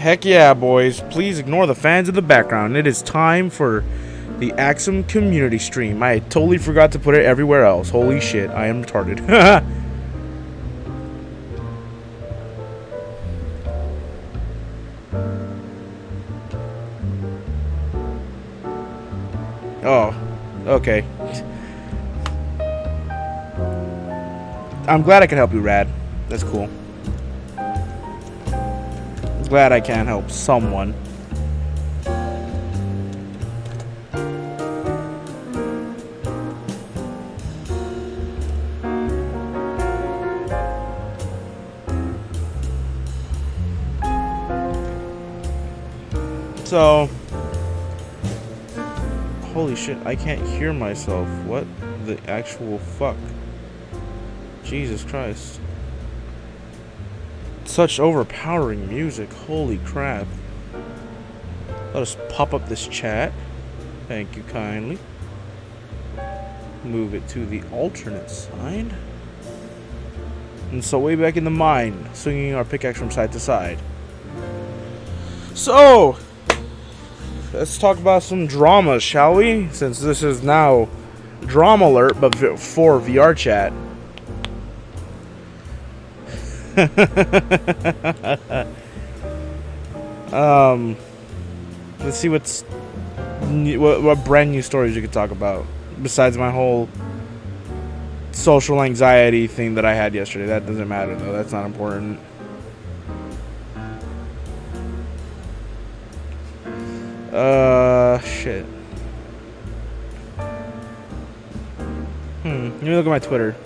Heck yeah, boys. Please ignore the fans in the background. It is time for the Axum community stream. I totally forgot to put it everywhere else. Holy shit, I am retarded. Oh, okay. I'm glad I can help you, Rad. That's cool. Glad I can help someone. So, holy shit, I can't hear myself. What the actual fuck? Jesus Christ. Such overpowering music. Holy crap. Let us pop up this chat. Thank you kindly. Move it to the alternate side. And so way back in the mine, swinging our pickaxe from side to side. So, let's talk about some drama, shall we? Since this is now Drama Alert, but for VR chat. Let's see what brand new stories you could talk about besides my whole social anxiety thing that I had yesterday. That doesn't matter though. That's not important. Shit. Let me look at my Twitter.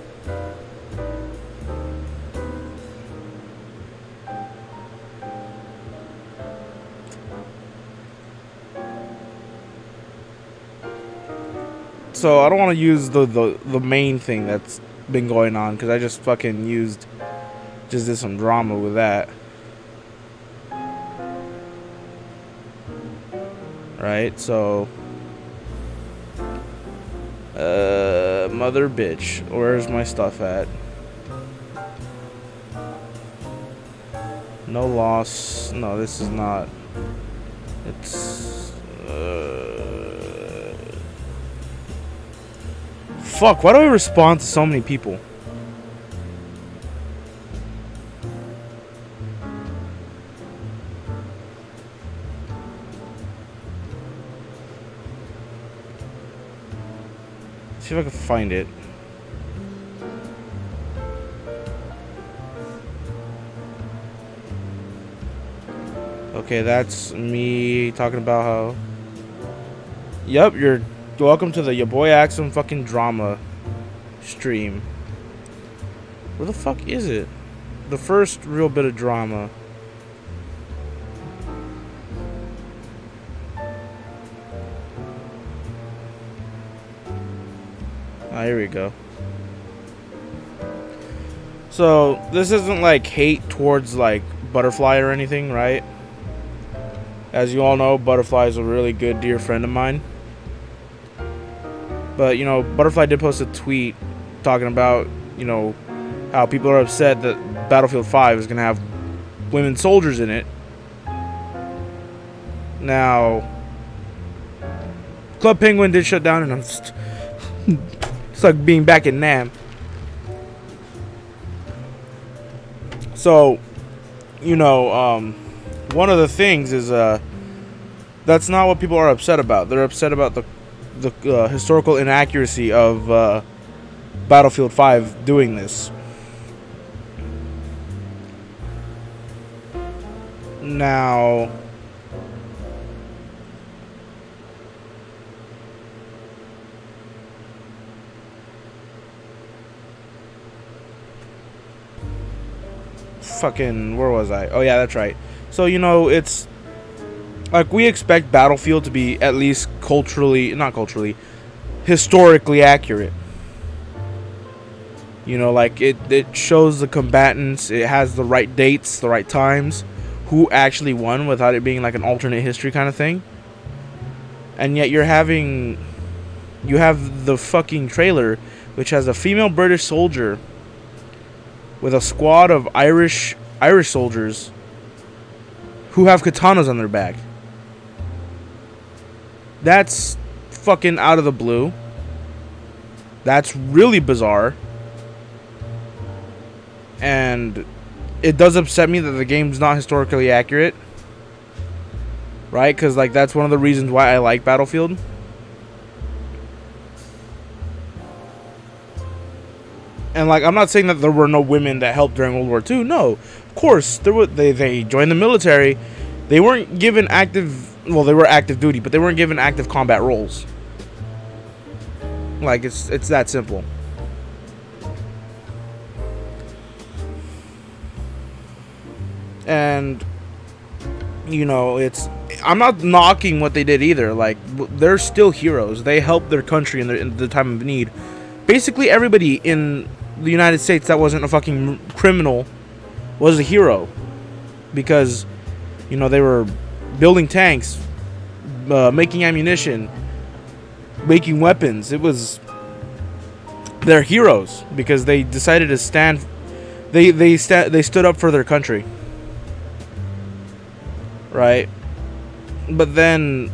So I don't want to use the main thing that's been going on because I just fucking did some drama with that. Right, so mother bitch, where's my stuff at? No loss. No, this is not. It's fuck, why do I respond to so many people? See if I can find it. Okay, that's me talking about how. Yep, you're welcome to the your boy Axum fucking drama stream. Where the fuck is it? The first real bit of drama. Ah, here we go. So, this isn't like hate towards like Butterfly or anything, right? As you all know, Butterfly is a really good dear friend of mine. But, you know, Butterfly did post a tweet talking about, you know, how people are upset that Battlefield 5 is going to have women soldiers in it. Now, Club Penguin did shut down, and I'm just it's like being back in Nam. So, you know, one of the things is that's not what people are upset about. They're upset about the historical inaccuracy of Battlefield 5 doing this. Now, fucking, where was I? Oh yeah, that's right. So, you know, it's like we expect Battlefield to be at least historically accurate. You know, like it shows the combatants, it has the right dates, the right times, who actually won without it being like an alternate history kind of thing. And yet you have the fucking trailer which has a female British soldier with a squad of Irish soldiers who have katanas on their back. That's fucking out of the blue. That's really bizarre. And it does upset me that the game's not historically accurate. Right? Because, like, that's one of the reasons why I like Battlefield. And, like, I'm not saying that there were no women that helped during World War II. No. Of course, there were, they joined the military. They weren't given active... Well, they were active duty, but they weren't given active combat roles. Like, it's that simple. And, you know, I'm not knocking what they did either. Like, they're still heroes. They helped their country in the time of need. Basically, everybody in the United States that wasn't a fucking criminal was a hero. Because, you know, they were building tanks, making ammunition, making weapons. They're heroes because they decided to stand. They stood up for their country. Right? But then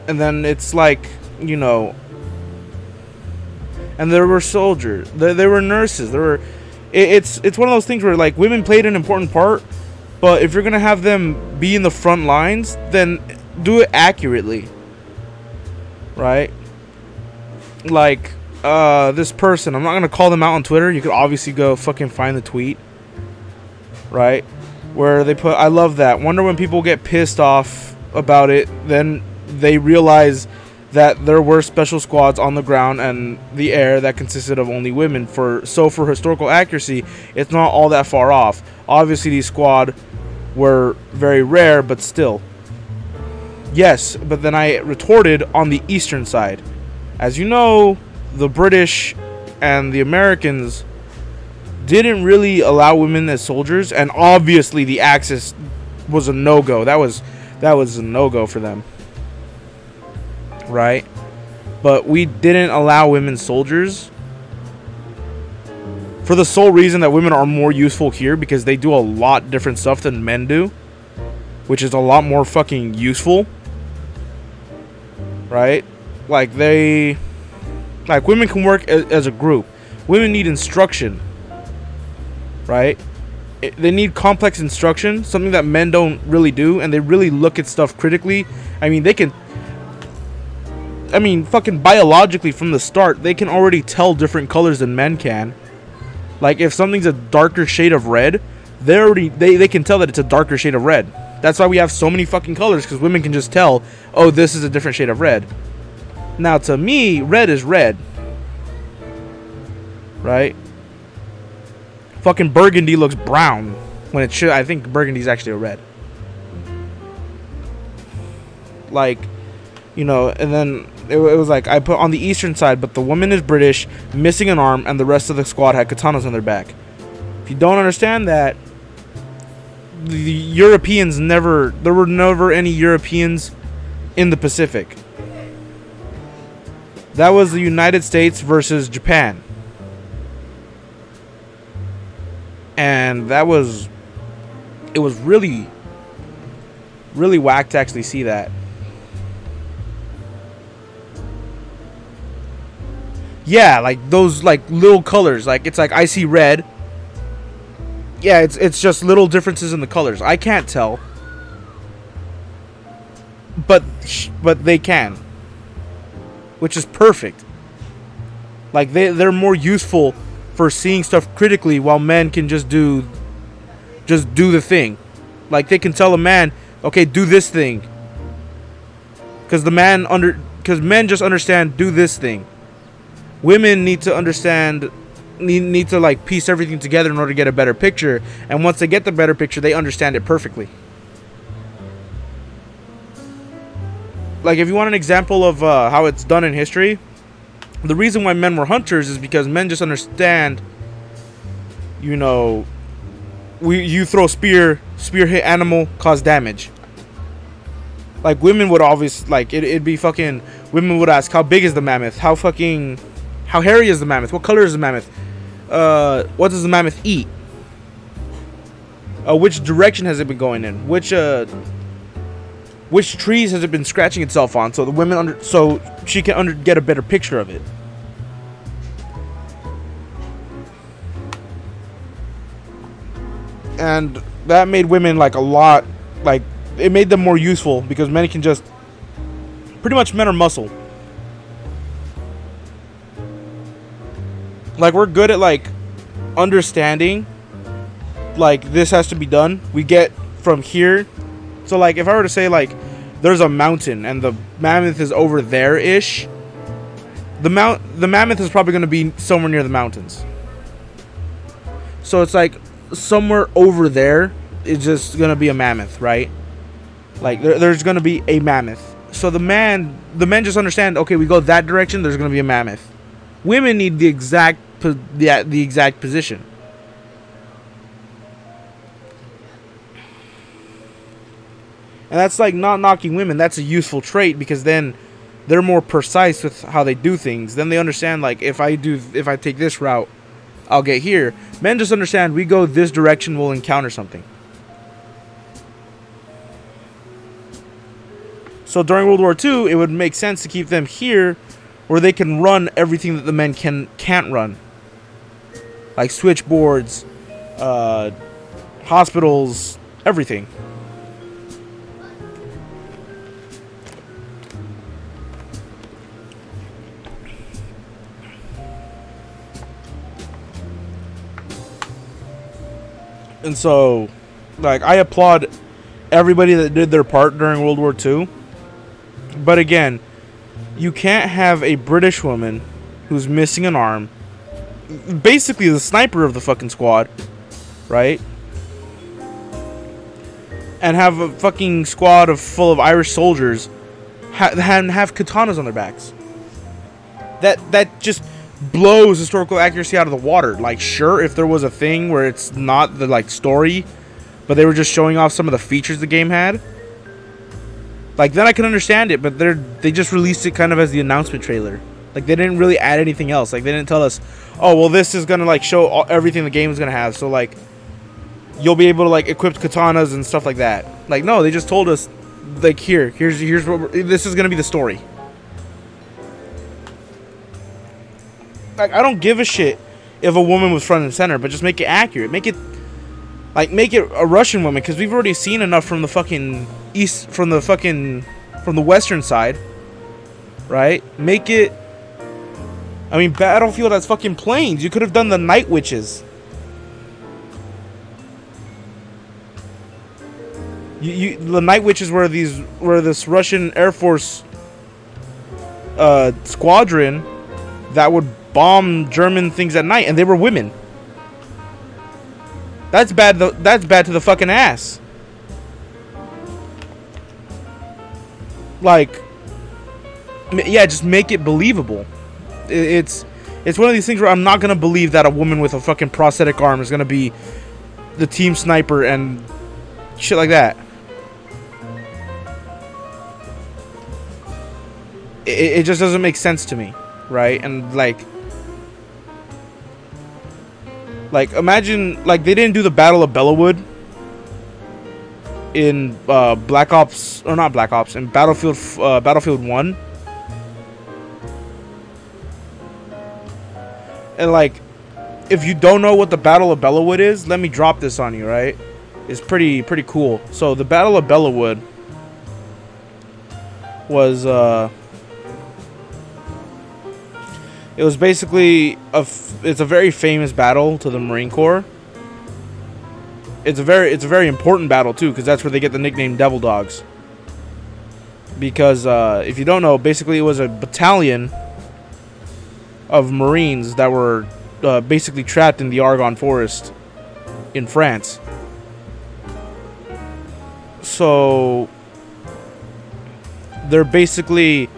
it's like, you know, and there were soldiers, there were nurses, it's one of those things where, like, women played an important part, but if you're gonna have them be in the front lines, then do it accurately. Right? Like, this person, I'm not gonna call them out on Twitter. You could obviously go fucking find the tweet, right, where they put, I love that. Wonder when people get pissed off about it, then they realize that there were special squads on the ground and the air that consisted of only women. So for historical accuracy, it's not all that far off. Obviously, these squad were very rare, but still. Yes, but then I retorted on the eastern side. As you know, the British and the Americans didn't really allow women as soldiers, and obviously the Axis was a no-go. That was a no-go for them, right? But we didn't allow women soldiers for the sole reason that women are more useful here because they do a lot different stuff than men do, which is a lot more fucking useful, right? Like, women can work as a group. Women need instruction, right? They need complex instruction, something that men don't really do, and they really look at stuff critically. I mean, fucking biologically from the start, they can already tell different colors than men can. Like, if something's a darker shade of red, they can tell that it's a darker shade of red. That's why we have so many fucking colors, because women can just tell, oh, this is a different shade of red. Now, to me, red is red. Right? Fucking burgundy looks brown when it should. I think burgundy's actually a red. Like, you know, and then it was like, I put on the eastern side, but the woman is British, missing an arm, and the rest of the squad had katanas on their back. If you don't understand that, the Europeans there were never any Europeans in the Pacific. That was the United States versus Japan. And it was really, really whack to actually see that. Yeah, like those like little colors. Like, it's like, I see red. Yeah, it's just little differences in the colors. I can't tell. But they can. Which is perfect. Like, they're more useful for seeing stuff critically, while men can just do the thing. Like, they can tell a man, okay, do this thing. Because men just understand, do this thing. Women need to understand, need to like piece everything together in order to get a better picture. And once they get the better picture, they understand it perfectly. Like, if you want an example of how it's done in history, the reason why men were hunters is because men just understand, you know, you throw spear hit animal, cause damage. Like, women would obviously, like, it'd be fucking, women would ask, how big is the mammoth? How hairy is the mammoth? What color is the mammoth? what does the mammoth eat? Which direction has it been going in? Which trees has it been scratching itself on? So the women so she can get a better picture of it. And that made women like a lot, like it made them more useful because men can just pretty much men are muscle. Like we're good at like understanding like this has to be done. We get from here. So like if I were to say like there's a mountain and the mammoth is over there ish, the mammoth is probably going to be somewhere near the mountains. So it's like somewhere over there is just going to be a mammoth, right? Like there's going to be a mammoth. So the men just understand, okay, we go that direction, there's going to be a mammoth. Women need the exact position. And that's like not knocking women. That's a useful trait because then they're more precise with how they do things. Then they understand like if I take this route, I'll get here. Men just understand we go this direction, we'll encounter something. So during World War II, it would make sense to keep them here where they can run everything that the men can't run. Like switchboards, hospitals, everything. And so, like, I applaud everybody that did their part during World War II. But again, you can't have a British woman who's missing an arm, basically the sniper of the fucking squad, right? And have a fucking squad full of Irish soldiers have katanas on their backs. That just blows historical accuracy out of the water. Like, sure, if there was a thing where it's not the like story, but they were just showing off some of the features the game had, like then I can understand it. But they just released it kind of as the announcement trailer. Like they didn't really add anything else. Like they didn't tell us, oh well, this is gonna like show everything the game is gonna have. So like you'll be able to like equip katanas and stuff like that. Like no, they just told us like here's what this is gonna be the story. Like, I don't give a shit if a woman was front and center, but just make it accurate. Make it a Russian woman, because we've already seen enough from the fucking from the western side, right? Make it. I mean, Battlefield has fucking planes. You could have done the Night Witches. The Night Witches were this Russian Air Force squadron that would bomb German things at night, and they were women. That's bad. That's bad to the fucking ass. Like, yeah, just make it believable. It's one of these things where I'm not gonna believe that a woman with a fucking prosthetic arm is gonna be the team sniper and shit like that. It just doesn't make sense to me, right? And like imagine like they didn't do the Battle of Bellawood in Black Ops, or not Black Ops, in Battlefield 1. And like, if you don't know what the Battle of Bellawood is, let me drop this on you, right? It's pretty cool. So the Battle of Bellawood was it was basically it's a very famous battle to the Marine Corps. It's a very important battle too, because that's where they get the nickname Devil Dogs. Because if you don't know, basically it was a battalion of Marines that were basically trapped in the Argonne Forest in France. So they're basically,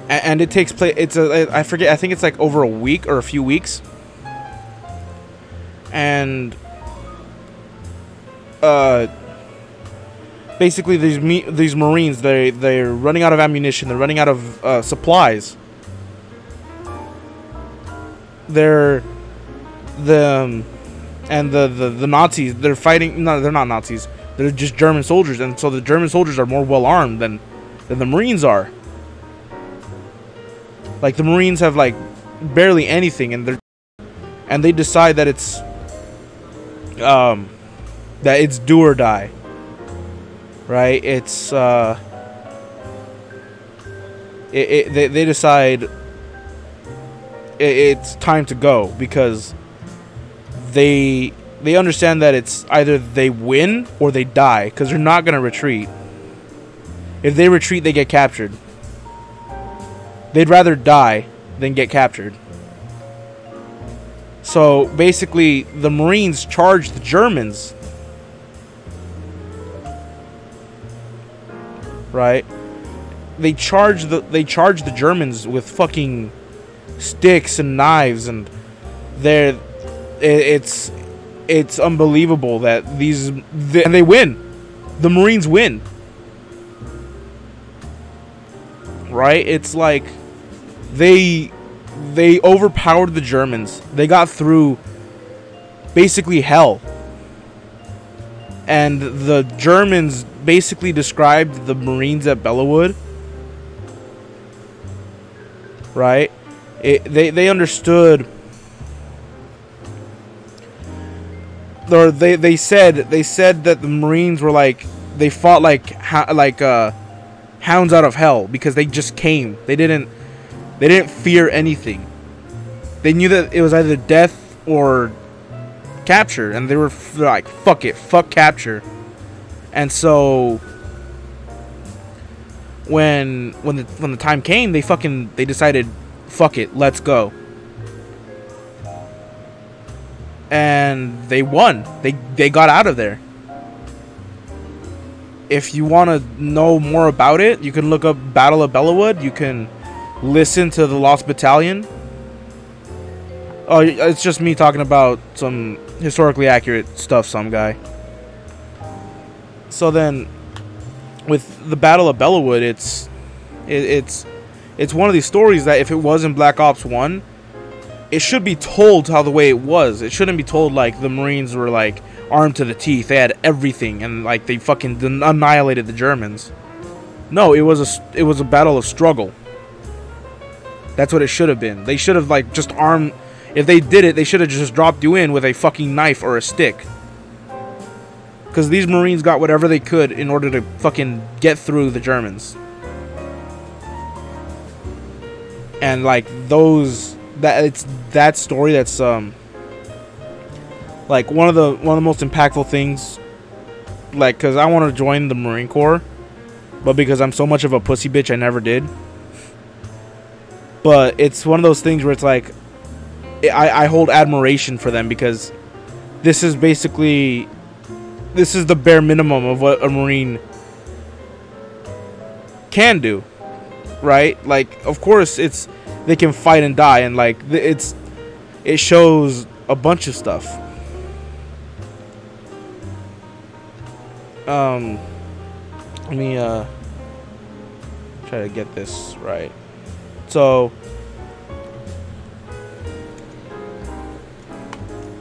and it takes place. I forget. I think it's like over a week or a few weeks, and basically these Marines, they're running out of ammunition. They're running out of supplies. They're the Nazis, they're fighting. No, they're not Nazis. They're just German soldiers, and so the German soldiers are more well armed than the Marines are. Like, the Marines have like barely anything, and they decide that it's do or die. Right? It's they decide it's time to go, because they understand that it's either they win or they die, because they're not going to retreat. If they retreat, they get captured. They'd rather die than get captured. So basically, the Marines charge the Germans. Right? They charge the Germans with fucking sticks and knives, and it's unbelievable that and they win. The Marines win. Right? It's like they overpowered the Germans. They got through basically hell. And the Germans basically described the Marines at Bellawood. Right? They understood, or they said that the Marines were like, they fought like hounds out of hell, because they just came. They didn't fear anything. They knew that it was either death or capture, and they're like, fuck it, fuck capture. And so when the time came, they decided, fuck it, let's go. And they won. They got out of there. If you want to know more about it, you can look up Battle of Bellawood. You can listen to the Lost Battalion. Oh, it's just me talking about some historically accurate stuff, some guy. So then, with the Battle of Bellawood, it's one of these stories that if it was in Black Ops 1, it should be told how the way it was. It shouldn't be told like the Marines were like armed to the teeth. They had everything, and like they fucking annihilated the Germans. No, it was a battle of struggle. That's what it should have been. They should have like just armed. If they did it, they should have just dropped you in with a fucking knife or a stick. Because these Marines got whatever they could in order to fucking get through the Germans. And like that story that's like one of the most impactful things. Like, because I want to join the Marine Corps, but because I'm so much of a pussy bitch, I never did. But it's one of those things where it's like, I hold admiration for them, because this is basically, this is the bare minimum of what a Marine can do, right? Like, of course, they can fight and die, and like it shows a bunch of stuff. Let me try to get this right. So,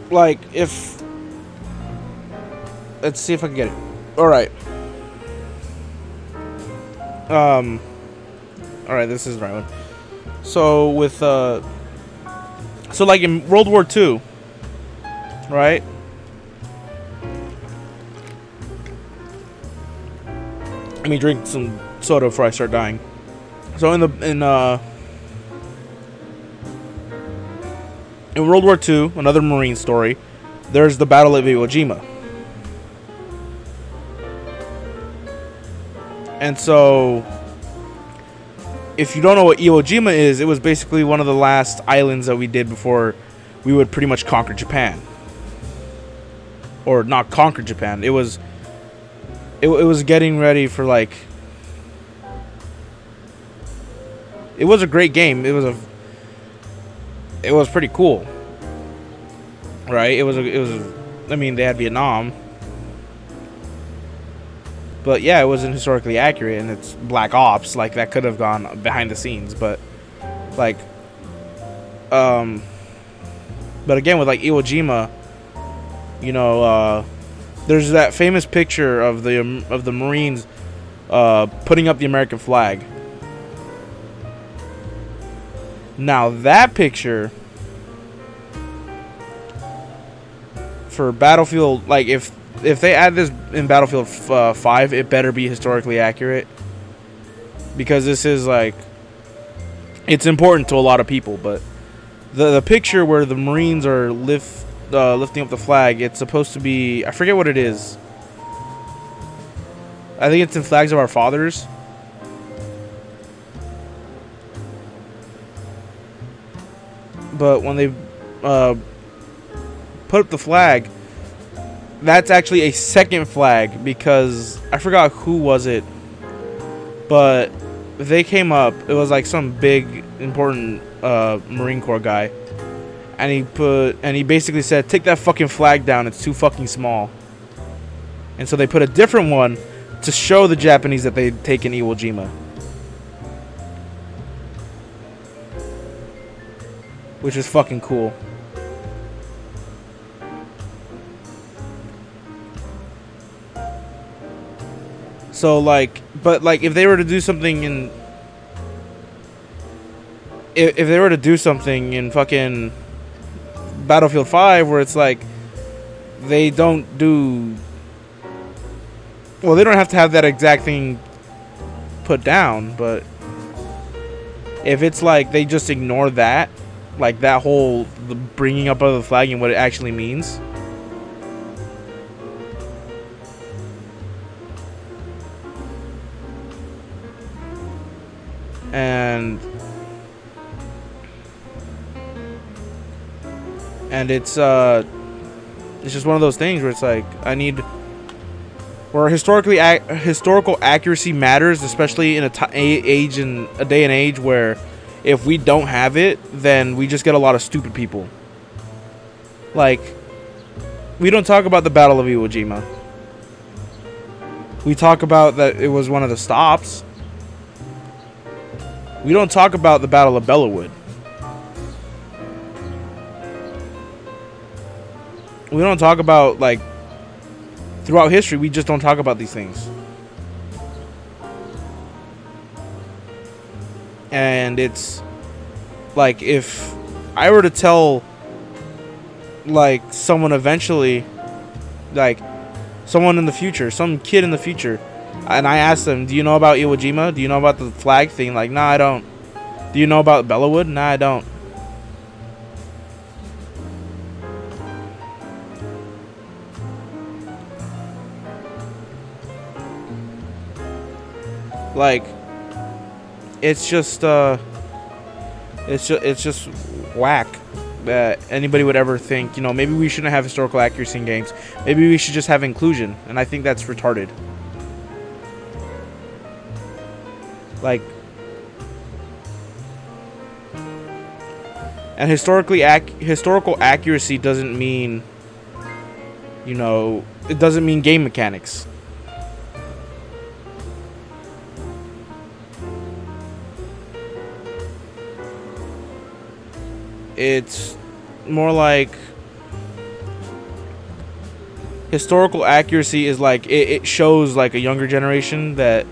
like, let's see if I can get it. All right. All right, this is the right one. So with so like in World War II, right? Let me drink some soda before I start dying. So in World War II, another Marine story, there's the Battle of Iwo Jima. And so, if you don't know what Iwo Jima is, it was basically one of the last islands that we did before we would pretty much conquer Japan. Or not conquer Japan. It was getting ready for, like, it was a great game. It was pretty cool. Right? I mean, they had Vietnam. But yeah, it wasn't historically accurate, and it's Black Ops. Like, that could have gone behind the scenes, but like, But again, with like Iwo Jima, you know, there's that famous picture of the Marines putting up the American flag. Now that picture for Battlefield, like if they add this in Battlefield 5, it better be historically accurate, because this is like, it's important to a lot of people. But the picture where the Marines are lifting up the flag, it's supposed to be, I forget what it is. I think it's in Flags of Our Fathers. But when they put up the flag, that's actually a second flag, because I forgot who was it, but they came up, it was like some big important Marine Corps guy, and he basically said, take that fucking flag down, it's too fucking small. And so they put a different one to show the Japanese that they'd taken Iwo Jima, which is fucking cool. So like, but like, if they were to do something in, if they were to do something in fucking Battlefield 5, where it's like, they don't do, well, they don't have to have that exact thing put down, but if it's like they just ignore that, like that whole the bringing up of the flag and what it actually means, and it's just one of those things where it's like, I need, where historical accuracy matters, especially in a day and age where if we don't have it, then we just get a lot of stupid people. Like, we don't talk about the Battle of Iwo Jima. We talk about that it was one of the stops. We don't talk about the Battle of Bellawood. We don't talk about, like, throughout history, we just don't talk about these things. And it's like, if I were to tell, like, someone eventually, like, someone in the future, some kid in the future, and I asked them, do you know about Iwo Jima? Do you know about the flag thing? Like, nah, I don't. Do you know about Bellawood? Nah, I don't. Like, it's just whack that anybody would ever think, you know, maybe we shouldn't have historical accuracy in games. Maybe we should just have inclusion, and I think that's retarded. Like, and historical accuracy doesn't mean, you know, it doesn't mean game mechanics. It's more like historical accuracy is like, it shows like a younger generation that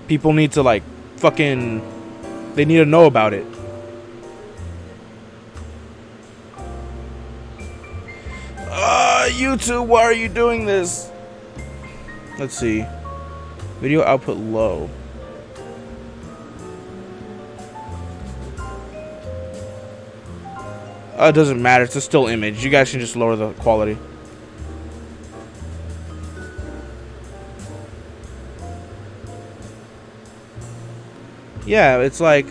people need to, like, fucking, they need to know about it. YouTube, why are you doing this? Let's see. Video output low. It doesn't matter. It's a still image. You guys can just lower the quality. Yeah, it's like,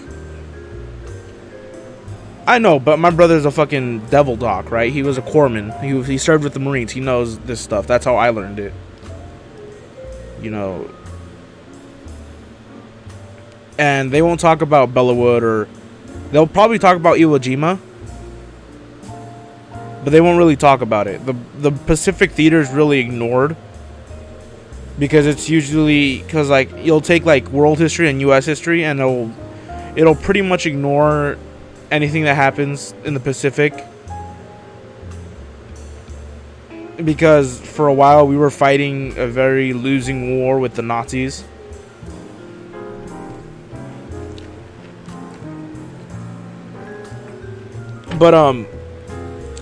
I know, but my brother's a fucking devil doc, right? He was a corpsman. He served with the Marines. He knows this stuff. That's how I learned it. You know. And they won't talk about Bellawood, or they'll probably talk about Iwo Jima, but they won't really talk about it. The Pacific Theater is really ignored, because it's usually, because like, you'll take like world history and US history, and it'll pretty much ignore anything that happens in the Pacific, because for a while we were fighting a very losing war with the Nazis. But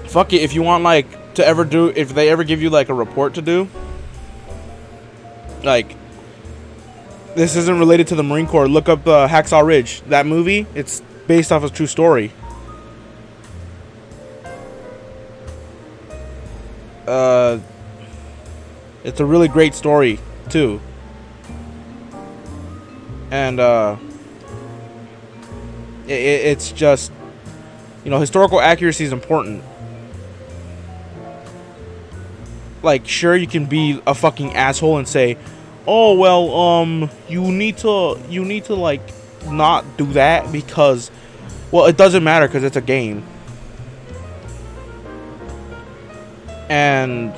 fuck it, if you want like to ever do, if they ever give you like a report to do, like this isn't related to the Marine Corps, look up Hacksaw Ridge. That movie, it's based off a true story. It's a really great story too, and it's just, you know, historical accuracy is important. Like, sure, you can be a fucking asshole and say, oh well, you need to like not do that because, well, it doesn't matter because it's a game. And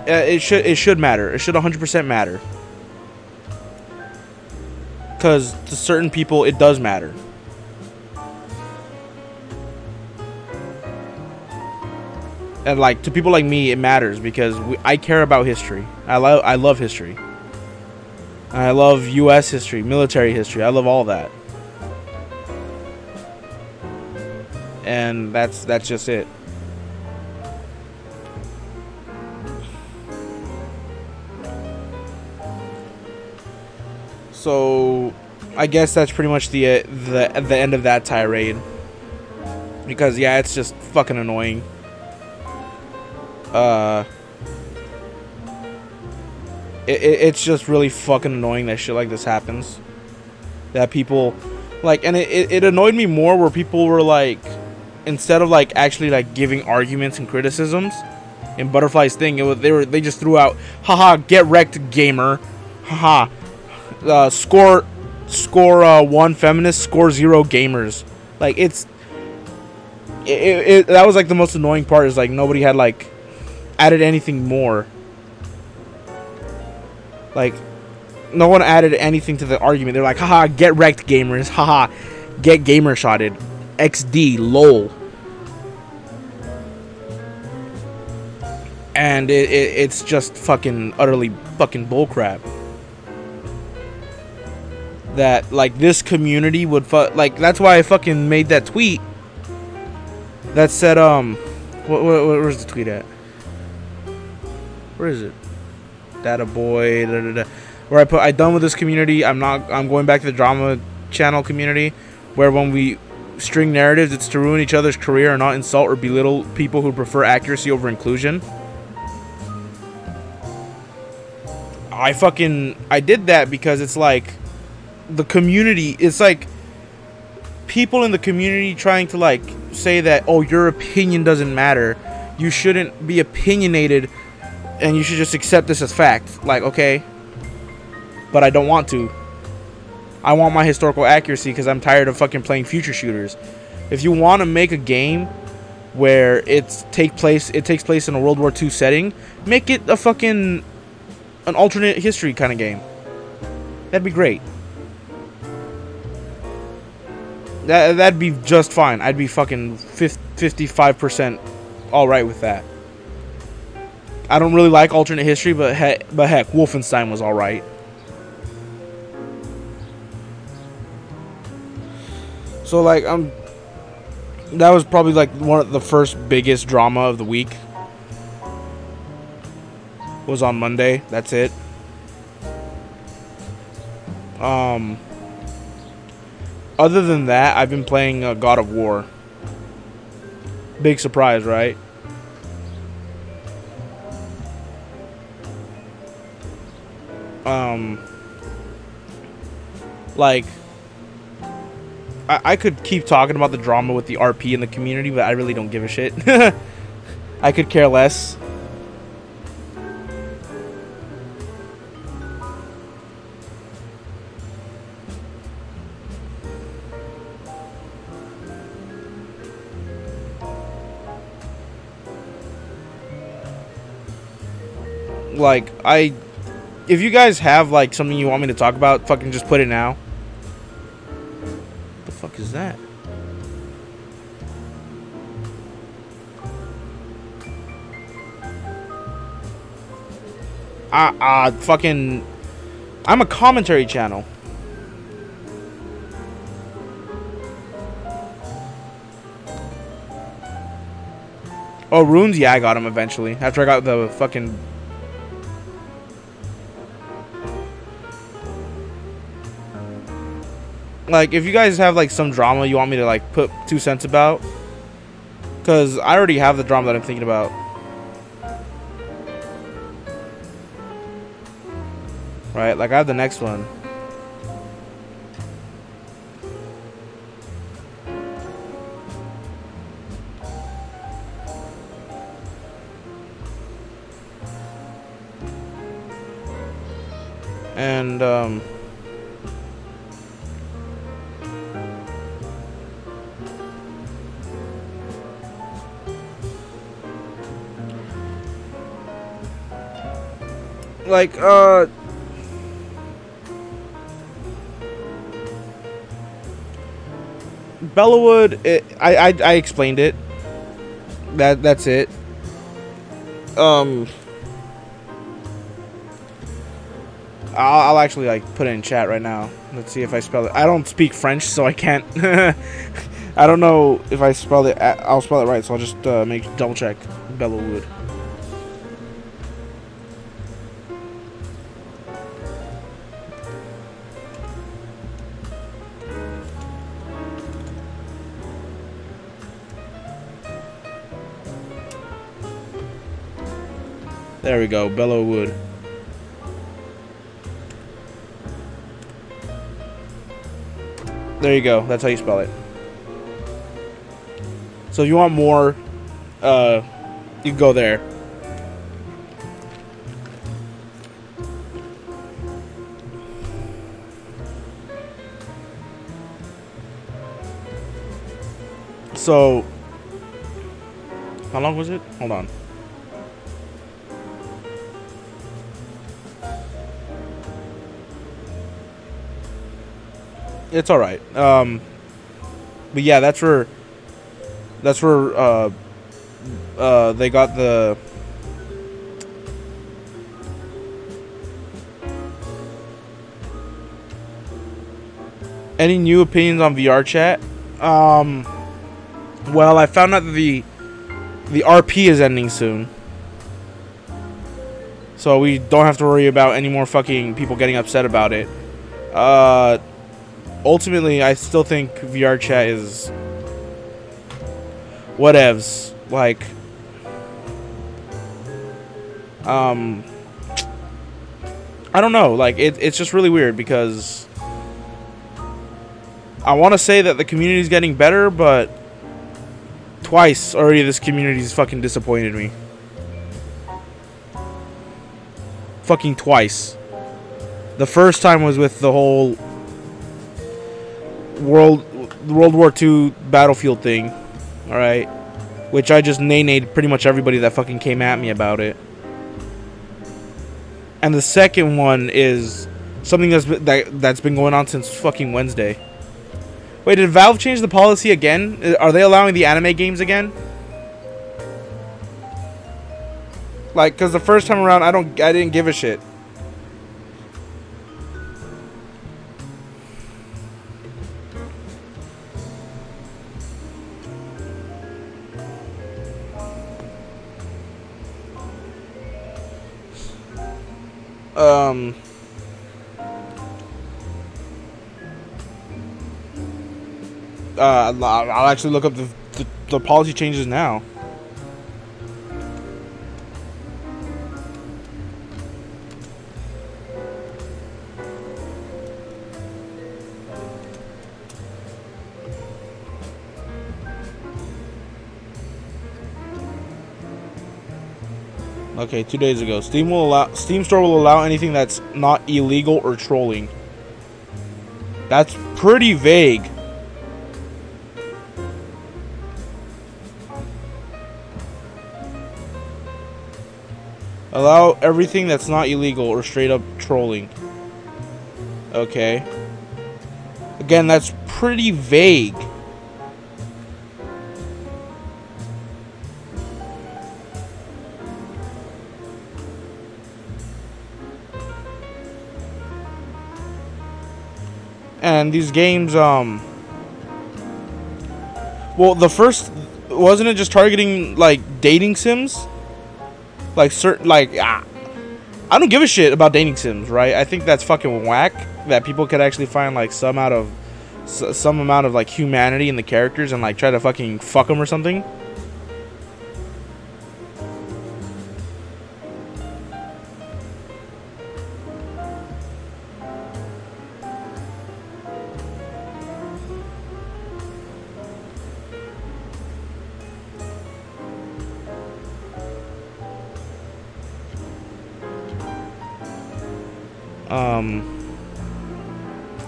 it should matter. It should 100% matter. Because to certain people, it does matter. And like to people like me, it matters because I care about history. I love history. I love U.S. history, military history. I love all that. And that's just it. So, I guess that's pretty much the end of that tirade. Because yeah, it's just fucking annoying. It's just really fucking annoying that shit like this happens. That people like, and it annoyed me more where people were like, instead of like actually like giving arguments and criticisms, in Butterfly's thing, they just threw out, haha, get wrecked, gamer, haha. Score 1 feminists, score 0 gamers. Like that was like the most annoying part, is like nobody had like added anything more. Like no one added anything to the argument. They're like, haha, get wrecked, gamers, haha, get gamer shotted, XD, lol. And it's just fucking utterly fucking bullcrap. That like this community would like, that's why I fucking made that tweet that said where's the tweet at? Where is it? Data boy, where I put, I done with this community. I'm going back to the drama channel community, where when we string narratives, it's to ruin each other's career and not insult or belittle people who prefer accuracy over inclusion. I did that because it's like the community, it's like people in the community trying to like say that, oh, your opinion doesn't matter, you shouldn't be opinionated, and you should just accept this as fact. Like, okay, but I don't want to. I want my historical accuracy because I'm tired of fucking playing future shooters. If you want to make a game where it takes place in a World War II setting, make it an alternate history kind of game. That'd be great. That'd be just fine. I'd be fucking 55% alright with that. I don't really like alternate history, but heck, Wolfenstein was alright. So like, that was probably like one of the first biggest drama of the week. Was on Monday. That's it. Other than that, I've been playing God of War. Big surprise, right? Like, I could keep talking about the drama with the RP in the community, but I really don't give a shit. I could care less. Like, if you guys have like something you want me to talk about, fucking just put it now. What the fuck is that? Fucking... I'm a commentary channel. Oh, runes? Yeah, I got him eventually. After I got the fucking... Like, if you guys have, like, some drama you want me to, like, put 2 cents about. Because I already have the drama that I'm thinking about. Right? Like, I have the next one. And, like, Bellawood, I explained it. That's it. I'll actually, like, put it in chat right now. Let's see if I spell it. I don't speak French, so I can't. I don't know if I spell it. I'll spell it right, so I'll just double check. Bellawood. There we go, Bellawood. There you go. That's how you spell it. So if you want more, you can go there. So, how long was it? Hold on. It's all right. But yeah, that's where they got the any new opinions on VR chat. Well, I found out that the RP is ending soon, so we don't have to worry about any more fucking people getting upset about it. Ultimately, I still think VR chat is whatevs. Like, I don't know. Like, it's just really weird because I want to say that the community is getting better, but twice already this community's fucking disappointed me. Fucking twice. The first time was with the whole World War II battlefield thing, alright? Which I just nay-nayed pretty much everybody that fucking came at me about it. And the second one is something that's been going on since fucking Wednesday. Wait, did Valve change the policy again? Are they allowing the anime games again? Like, cause the first time around I didn't give a shit. I'll actually look up the policy changes now. Okay, 2 days ago. Steam Store will allow anything that's not illegal or trolling. That's pretty vague. Allow everything that's not illegal or straight up trolling. Okay. Again, that's pretty vague. And these games, well, the first, wasn't it just targeting like dating sims? Like certain, like, I don't give a shit about dating sims, right? I think that's fucking whack that people could actually find like some amount of like humanity in the characters and like try to fucking fuck them or something.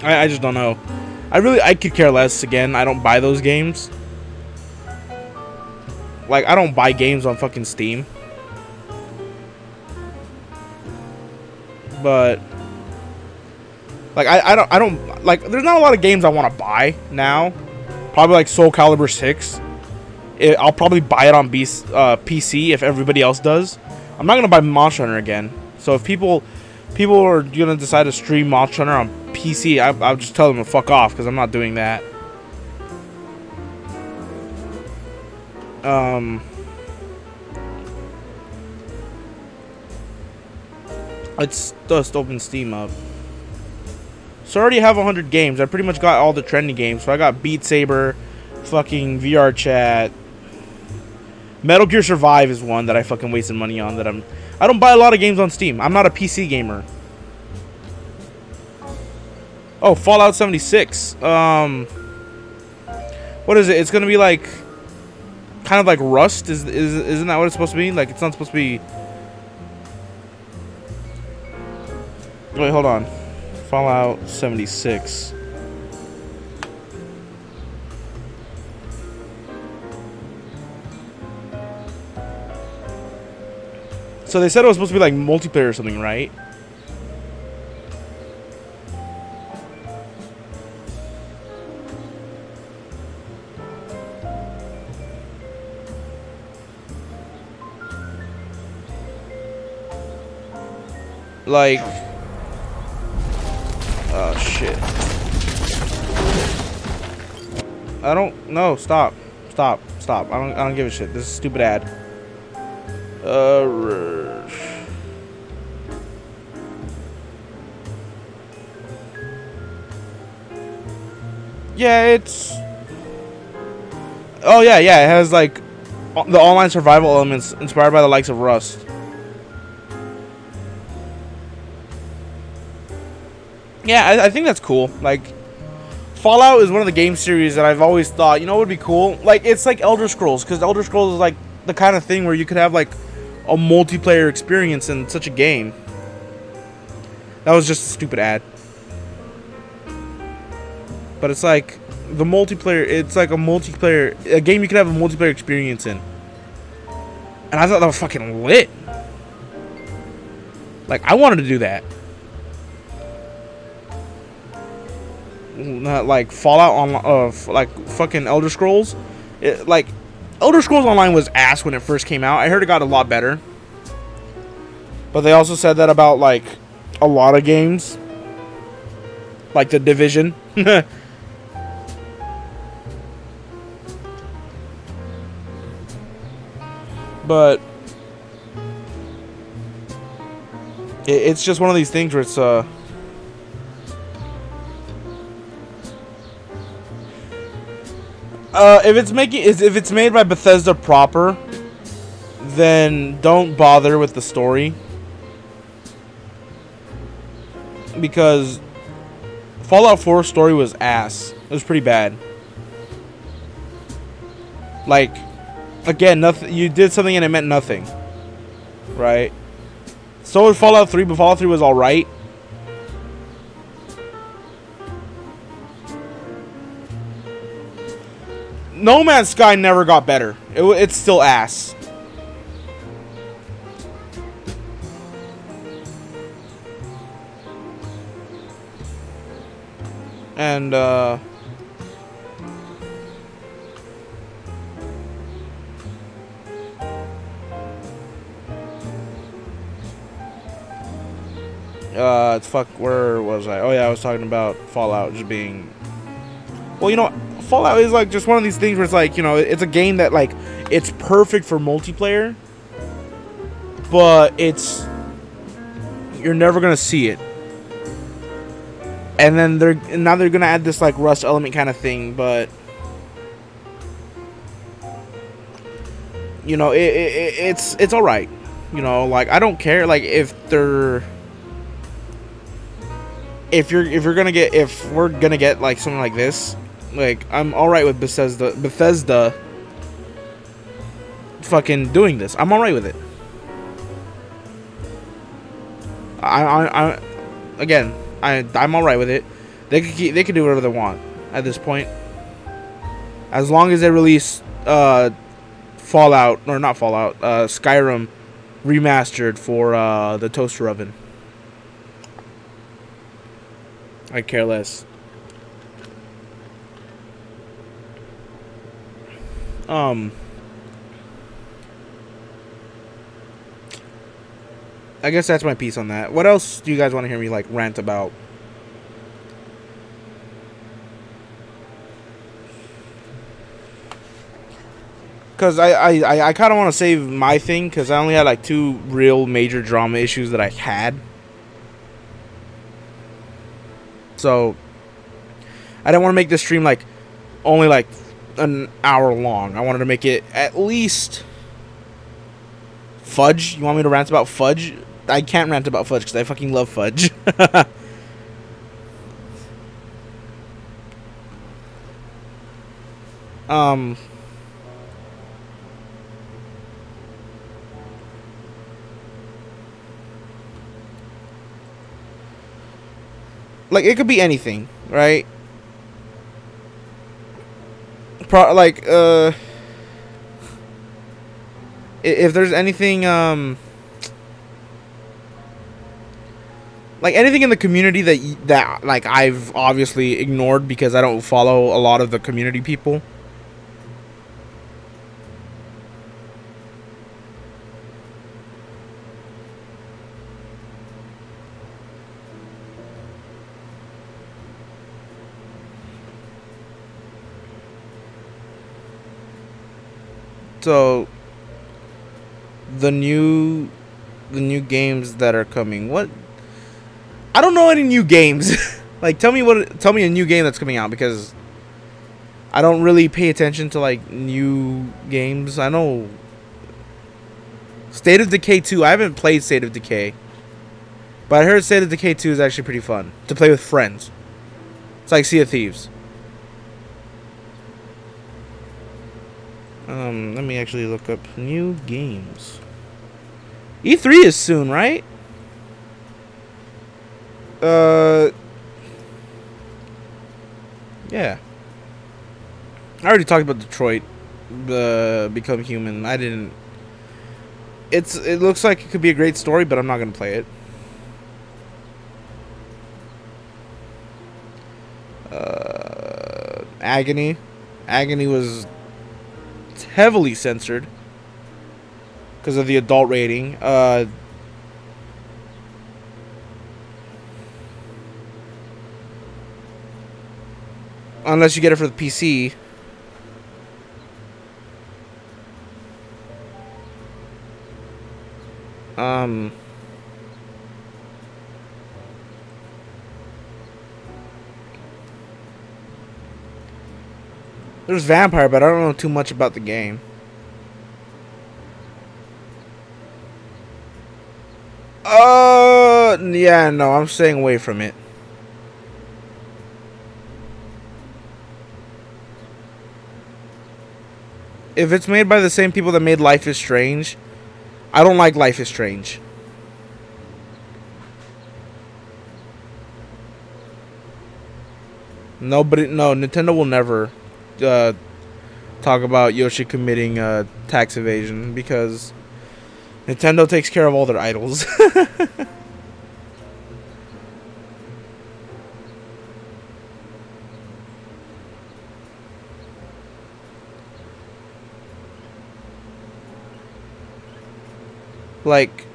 I just don't know. I could care less. Again, I don't buy those games. Like, I don't buy games on fucking Steam. But like, I don't like, there's not a lot of games I want to buy now. Probably like Soul Calibur 6. I'll probably buy it on PC if everybody else does. I'm not gonna buy Monster Hunter again. So if people are gonna decide to stream Monster Hunter on PC, I'll just tell them to fuck off, because I'm not doing that. Let's just open Steam up. So I already have 100 games. I pretty much got all the trendy games. So I got Beat Saber, fucking VR Chat. Metal Gear Survive is one that I fucking wasted money on. I don't buy a lot of games on Steam. I'm not a PC gamer. Oh, Fallout 76. What is it? It's gonna be like, kind of like Rust. Isn't that what it's supposed to be? Like, it's not supposed to be. Wait, hold on. Fallout 76. So they said it was supposed to be like multiplayer or something, right? Like, oh shit. I don't know. Stop. I don't give a shit. This is a stupid ad. Yeah, it's. Oh yeah. It has like the online survival elements inspired by the likes of Rust. Yeah, I think that's cool. Like, Fallout is one of the game series that I've always thought, you know, would be cool. Like, it's like Elder Scrolls, because Elder Scrolls is like the kind of thing where you could have like a multiplayer experience in such a game. That was just a stupid ad. But it's like the multiplayer. It's like a game you could have a multiplayer experience in. And I thought that was fucking lit. Like, I wanted to do that. Not like Fallout on like fucking Elder Scrolls. Like, Elder Scrolls Online was ass when it first came out. I heard it got a lot better. But they also said that about like a lot of games. Like The Division. But it's just one of these things where it's if it's made by Bethesda proper, then don't bother with the story, because Fallout 4 story was ass. It was pretty bad. Like, again, nothing. You did something and it meant nothing, right? So was Fallout 3, but Fallout 3 was all right. No Man's Sky never got better. It's still ass. And Where was I? Oh yeah, I was talking about Fallout just being. Well, you know, Fallout is like just one of these things where it's like, you know, it's a game that like it's perfect for multiplayer, but you're never gonna see it. And then now they're gonna add this like Rust element kind of thing, but you know, it's all right. You know, like I don't care like if we're gonna get like something like this, like I'm all right with Bethesda fucking doing this. I'm all right with it. I'm all right with it. They can do whatever they want at this point, as long as they release Fallout, or not Fallout, Skyrim remastered for the toaster oven. I care less. I guess that's my piece on that. What else do you guys want to hear me like rant about? Because I kind of want to save my thing, because I only had like 2 real major drama issues that I had. So I didn't want to make this stream like only like an hour long. I wanted to make it at least fudge. You want me to rant about fudge? I can't rant about fudge because I fucking love fudge. Like, it could be anything, right? If there's anything, like anything in the community that like I've obviously ignored because I don't follow a lot of the community people. So the new games that are coming. What? I don't know any new games. Like tell me a new game that's coming out, because I don't really pay attention to like new games. I know State of Decay 2. I haven't played State of Decay, but I heard State of Decay 2 is actually pretty fun to play with friends. It's like Sea of Thieves. Let me actually look up new games. E3 is soon, right? Yeah. I already talked about Detroit, Become Human. I didn't. It looks like it could be a great story, but I'm not gonna play it. Agony. Agony was heavily censored because of the adult rating. Unless you get it for the PC. There's Vampire, but I don't know too much about the game. Yeah, no, I'm staying away from it. If it's made by the same people that made Life is Strange, I don't like Life is Strange. No, Nintendo will never talk about Yoshi committing tax evasion, because Nintendo takes care of all their idols. Like,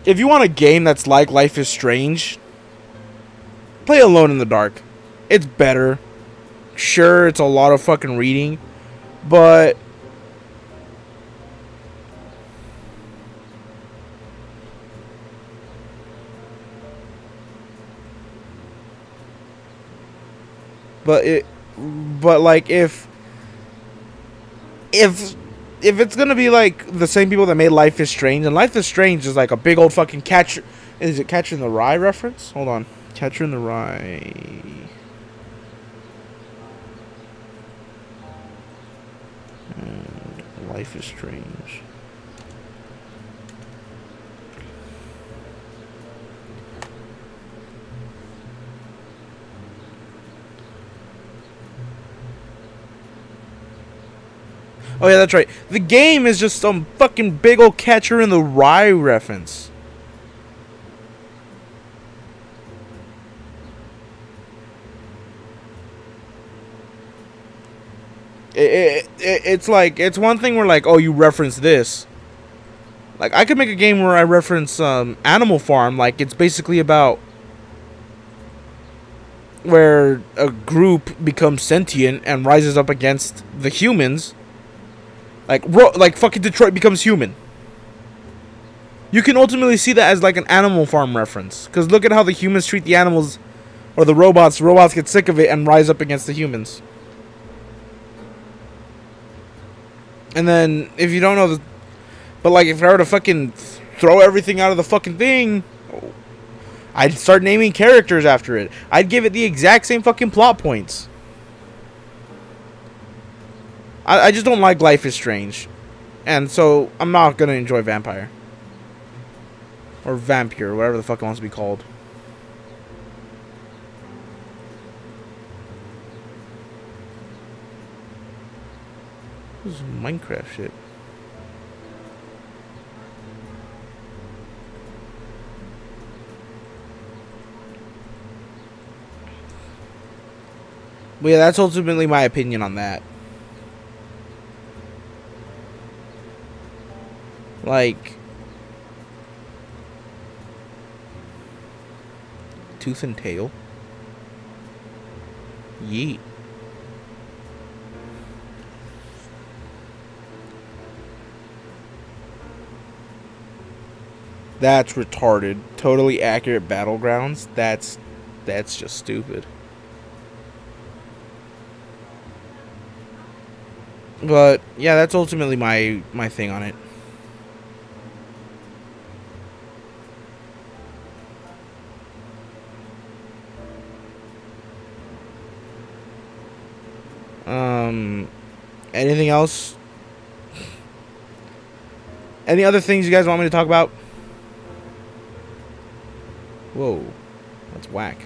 if you want a game that's like Life is Strange, play Alone in the Dark. It's better. Sure, it's a lot of fucking reading, but like if it's gonna be like the same people that made Life is Strange, and Life is Strange is like a big old fucking Catcher. Is it Catcher in the Rye reference? Hold on, Catcher in the Rye. And Life is Strange. Oh yeah, that's right. The game is just some fucking big old Catcher in the Rye reference. It's like, it's one thing where like, oh, you reference this. Like, I could make a game where I reference Animal Farm. Like, it's basically about where a group becomes sentient and rises up against the humans. Like fucking Detroit becomes human. You can ultimately see that as like an Animal Farm reference. Because look at how the humans treat the animals. Or the robots. The robots get sick of it and rise up against the humans. And then, if you don't know but like, if I were to fucking throw everything out of the fucking thing, I'd start naming characters after it. I'd give it the exact same fucking plot points. I just don't like Life is Strange. And so, I'm not gonna enjoy Vampire. Or Vampire, whatever the fuck it wants to be called. This is Minecraft shit. But yeah, that's ultimately my opinion on that. Like, Tooth and Tail. Yeet. That's retarded. Totally accurate battlegrounds. That's just stupid. But yeah, that's ultimately my thing on it. Anything else? Any other things you guys want me to talk about? Whoa, that's whack.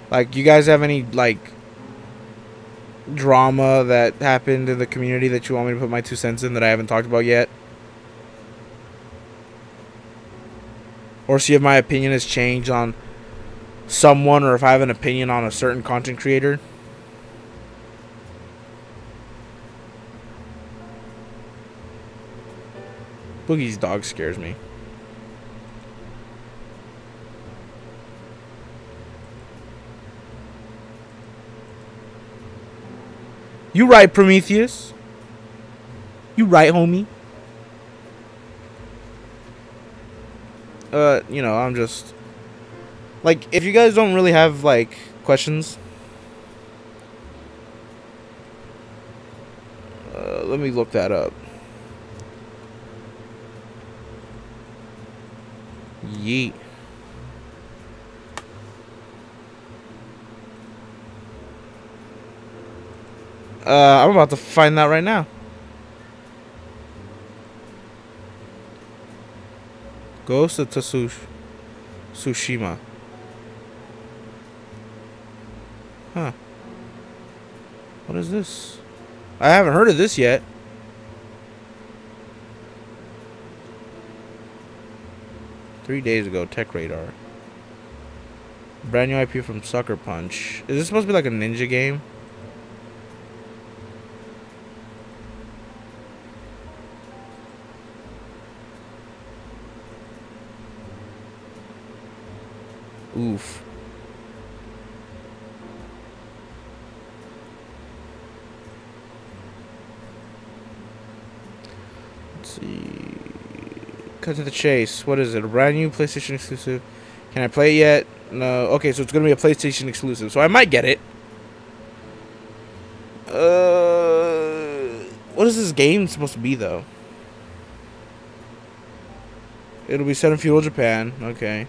Like, you guys have any, like, drama that happened in the community that you want me to put my 2 cents in that I haven't talked about yet? Or see if my opinion has changed on someone, or if I have an opinion on a certain content creator? Boogie's dog scares me. You right, Prometheus. You right, homie. You know, I'm just... Like, if you guys don't really have, like, questions... let me look that up. Yeet. I'm about to find that right now. Ghost of Tsushima. Huh. What is this? I haven't heard of this yet. Three days ago, Tech Radar. Brand new IP from Sucker Punch. Is this supposed to be like a ninja game? Oof. Let's see. Cut to the chase. What is it? A brand new PlayStation exclusive. Can I play it yet? No. Okay, so it's gonna be a PlayStation exclusive. So I might get it. What is this game supposed to be though? It'll be set in feudal Japan. Okay,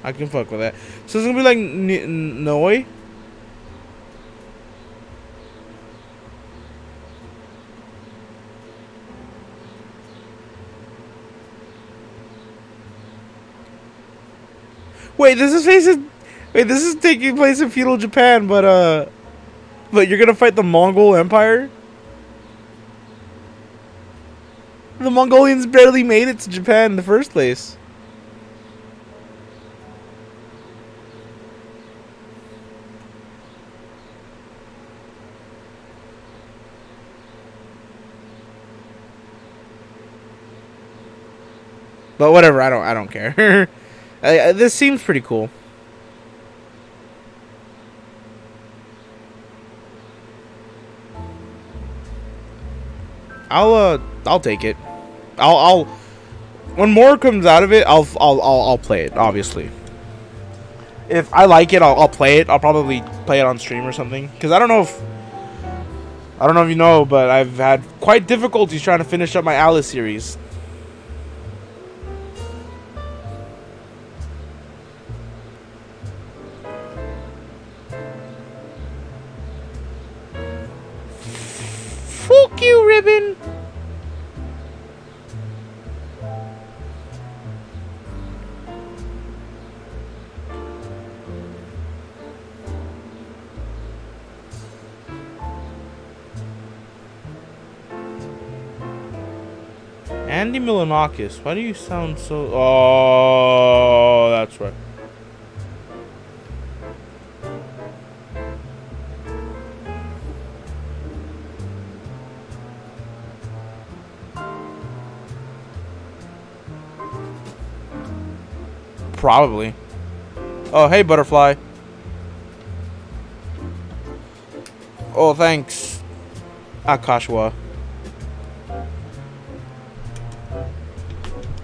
I can fuck with that. So it's gonna be like Noi. Wait, this is taking place in feudal Japan, but you're gonna fight the Mongol Empire? The Mongolians barely made it to Japan in the first place. But whatever, I don't care. This seems pretty cool. I'll take it. I'll when more comes out of it, I'll play it, obviously. If I like it, I'll play it. I'll probably play it on stream or something. Because I don't know if you know, but I've had quite difficulties trying to finish up my Alice series. Fuck you, Ribbon. Andy Milonakis, why do you sound so... Oh, that's right. Probably. Oh, hey, Butterfly. Oh, thanks, Akashwa.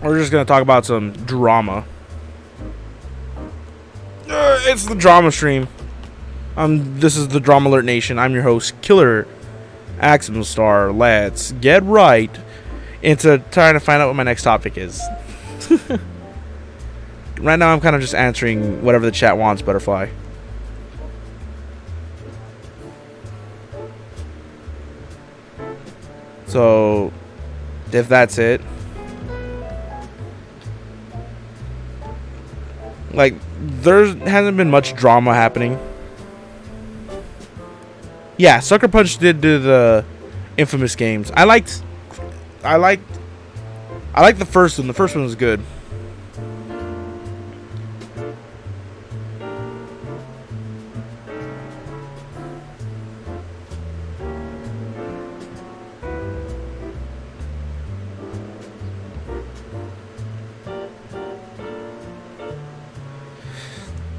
We're just gonna talk about some drama. It's the drama stream. This is the Drama Alert Nation. I'm your host, Killer Axum Star. Let's get right into trying to find out what my next topic is. Right now, I'm kind of just answering whatever the chat wants, Butterfly. So, if that's it. Like, there hasn't been much drama happening. Yeah, Sucker Punch did do the Infamous games. I liked the first one. The first one was good.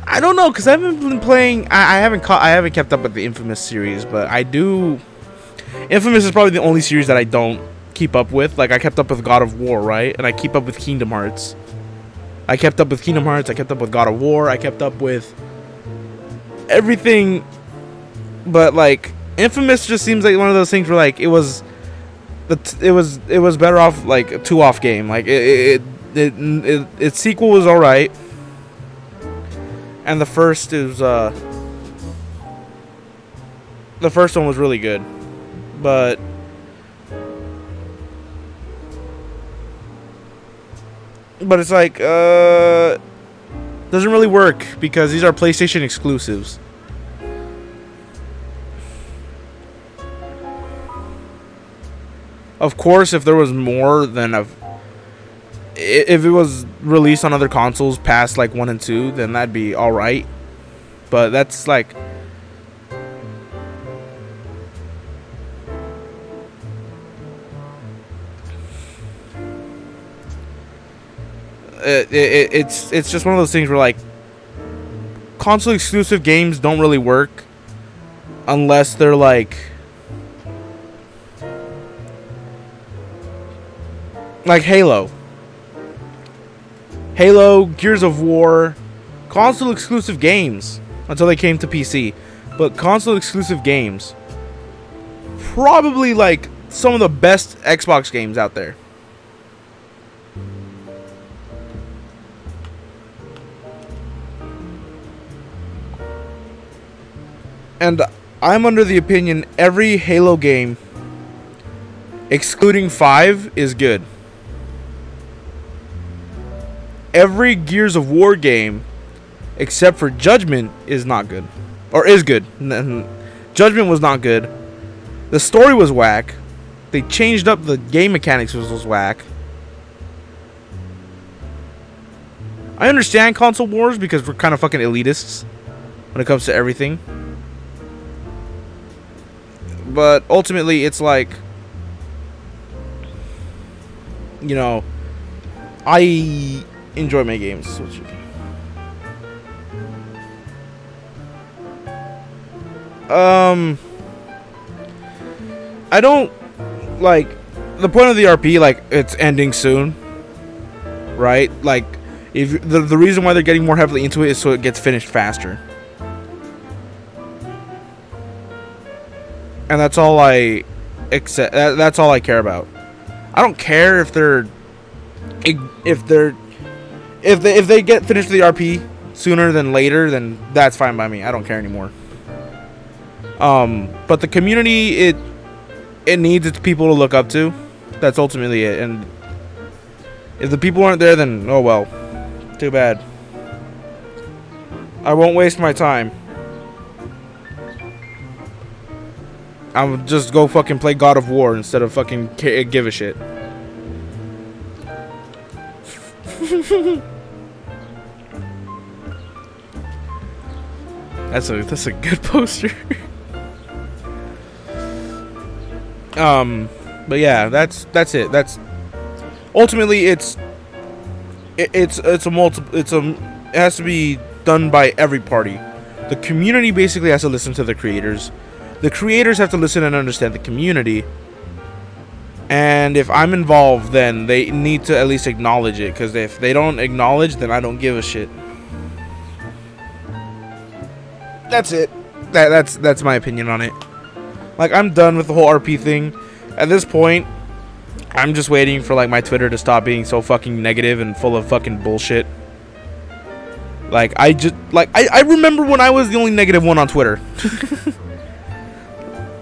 I don't know, cause I haven't been playing. I haven't kept up with the Infamous series, but I do. Infamous is probably the only series that I don't keep up with. Like, I kept up with God of War, right? And I keep up with Kingdom Hearts. I kept up with Kingdom Hearts. I kept up with God of War. I kept up with everything. But like, Infamous just seems like one of those things where like it was better off like a 2-off game. Like its sequel was all right. And the first one was really good, but it's like doesn't really work because these are PlayStation exclusives. Of course, if there was more than if it was released on other consoles past like 1 and 2, then that'd be all right. But that's like it's just one of those things where like console exclusive games don't really work unless they're like Halo, Gears of War, console exclusive games until they came to PC. But console exclusive games, probably like some of the best Xbox games out there. And I'm under the opinion every Halo game, excluding 5, is good. Every Gears of War game, except for Judgment, is not good. Or is good. Judgment was not good. The story was whack. They changed up the game mechanics, was whack. I understand console wars because we're kind of fucking elitists when it comes to everything. But ultimately, it's like, you know, I enjoy my games. I don't like the point of the RP, like it's ending soon, right? Like if the reason why they're getting more heavily into it is so it gets finished faster. And that's all I accept. That's all I care about. I don't care if they get finished with the RP sooner than later, then that's fine by me. I don't care anymore. But the community, it needs its people to look up to. That's ultimately it. And if the people aren't there, then oh well. Too bad. I won't waste my time. I'll just go fucking play God of War instead of fucking give a shit. That's a good poster. But yeah, that's it. That's ultimately it has to be done by every party. The community basically has to listen to the creators. The creators have to listen and understand the community. And if I'm involved, then they need to at least acknowledge it. Because if they don't acknowledge, then I don't give a shit. That's it. That's my opinion on it. Like, I'm done with the whole RP thing. At this point, I'm just waiting for like my Twitter to stop being so fucking negative and full of fucking bullshit. Like, I remember when I was the only negative one on Twitter.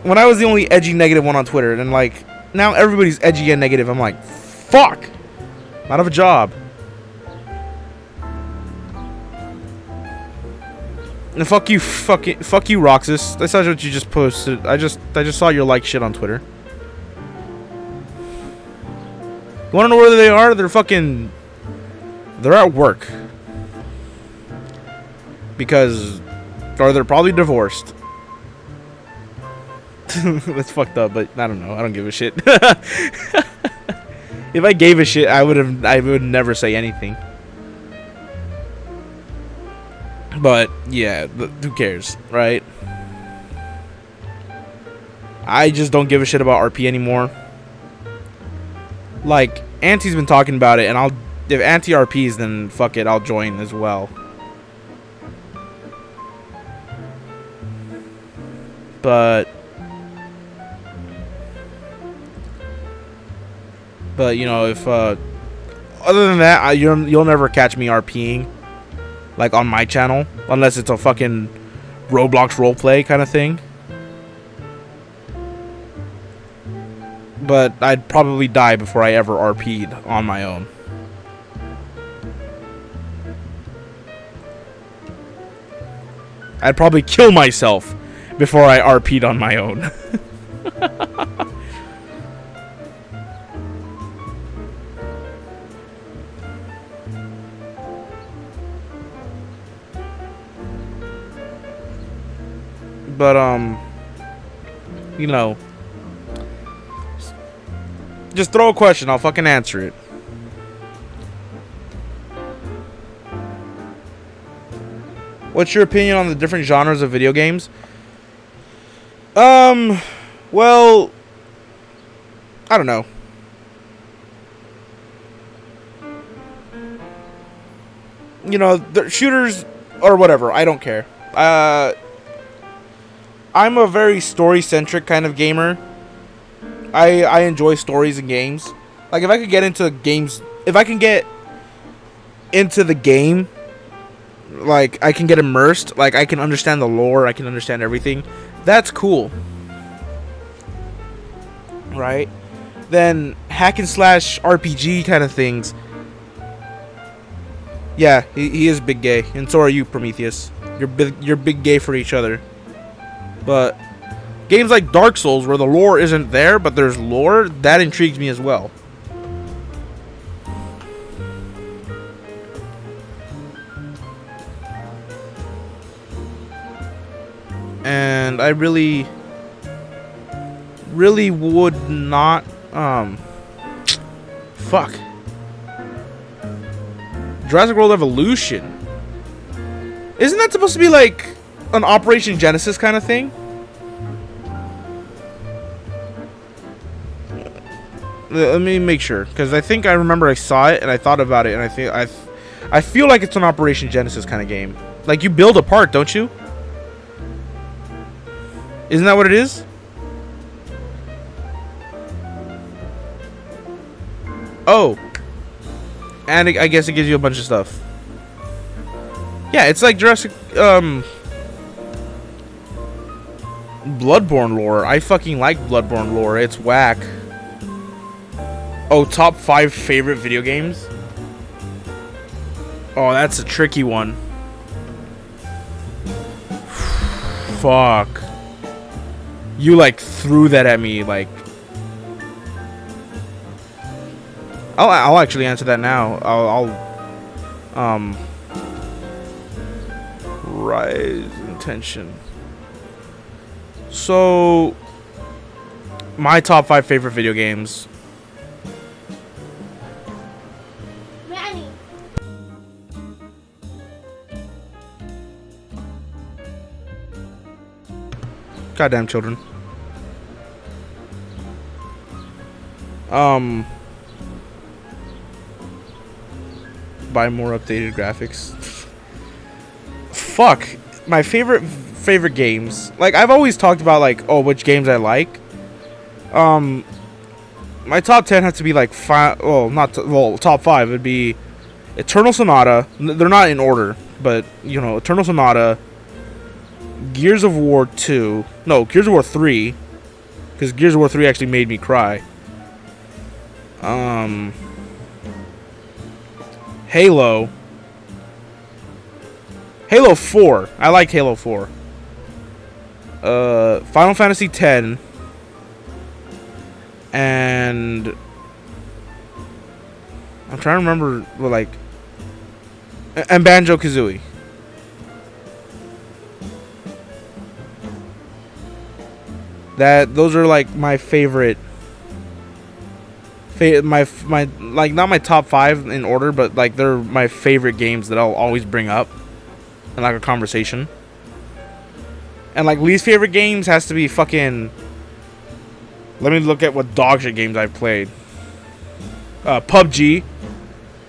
When I was the only edgy negative one on Twitter, and like now everybody's edgy and negative. I'm like, fuck, I'm out of a job. And fuck you, fuck you, Roxas. That's not what you just posted. I just saw your like shit on Twitter. You wanna know where they are? They're at work. Or they're probably divorced. That's fucked up, but I don't know. I don't give a shit. If I gave a shit, I would never say anything. But yeah, who cares, right? I just don't give a shit about RP anymore. Like, Auntie's been talking about it, and if Auntie RPs, then fuck it, I'll join as well. But you know, if other than that, you'll never catch me RPing like on my channel unless it's a fucking Roblox roleplay kind of thing. But I'd probably die before I ever RP'd on my own. I'd probably kill myself before I RP'd on my own. But, you know, just throw a question, I'll fucking answer it. What's your opinion on the different genres of video games? Well, I don't know. You know, the shooters or whatever, I don't care. I'm a very story-centric kind of gamer. I enjoy stories and games. Like, if I could get into games, if I can get into the game, like, I can get immersed, like, I can understand the lore, I can understand everything, that's cool. Right? Then, hack and slash RPG kind of things. Yeah, he is big gay, and so are you, Prometheus. You're big gay for each other. But games like Dark Souls, where the lore isn't there, but there's lore, that intrigues me as well. And I really would not, fuck. Jurassic World Evolution. Isn't that supposed to be like an Operation Genesis kind of thing? Let me make sure, because I think I remember I saw it and I thought about it, and I feel like it's an Operation Genesis kind of game. Like, you build a part, don't you? Isn't that what it is? Oh. And I guess it gives you a bunch of stuff. Yeah, it's like Jurassic, Bloodborne lore. I fucking like Bloodborne lore. It's whack. Oh, top 5 favorite video games? Oh, that's a tricky one. Fuck. You, like, threw that at me, like... I'll actually answer that now. Rise in tension. So, my top 5 favorite video games. Granny. Goddamn children. Buy more updated graphics. Fuck. My favorite games. Like, I've always talked about, like, oh, which games I like. My top 10 has to be like top 5 would be Eternal Sonata. They're not in order, but you know, Eternal Sonata, Gears of War 2. No, Gears of War 3, because Gears of War 3 actually made me cry. Halo 4. I like Halo 4. Final Fantasy 10. And I'm trying to remember what, like, and Banjo-Kazooie. Those are like my favorite. My like, not my top 5 in order, but like they're my favorite games that I'll always bring up in like a conversation. And like least favorite games has to be fucking. Let me look at what dog shit games I've played. PUBG,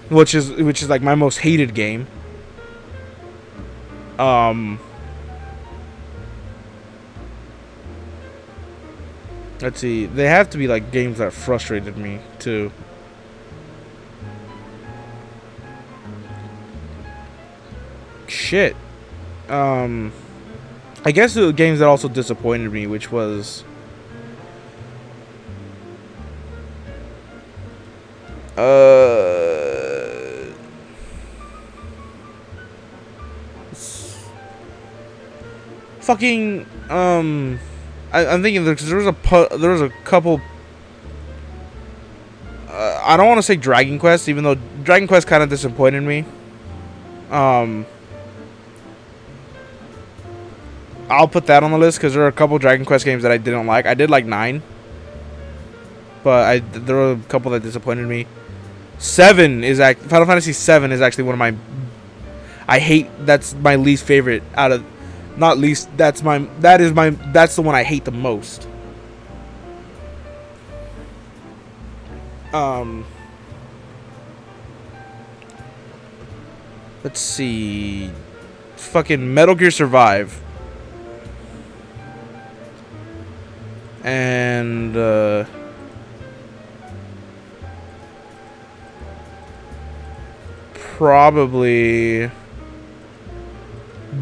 which is like my most hated game. Let's see. They have to be like games that frustrated me too. Shit. I guess the games that also disappointed me, which was fucking I'm thinking there was a couple. I don't want to say Dragon Quest, even though Dragon Quest kind of disappointed me. I'll put that on the list because there are a couple Dragon Quest games that I didn't like. I did like 9, but there were a couple that disappointed me. Final Fantasy 7 is actually one of my. I hate. That's my least favorite out of, not least. That's the one I hate the most. Let's see. Fucking Metal Gear Survive. And probably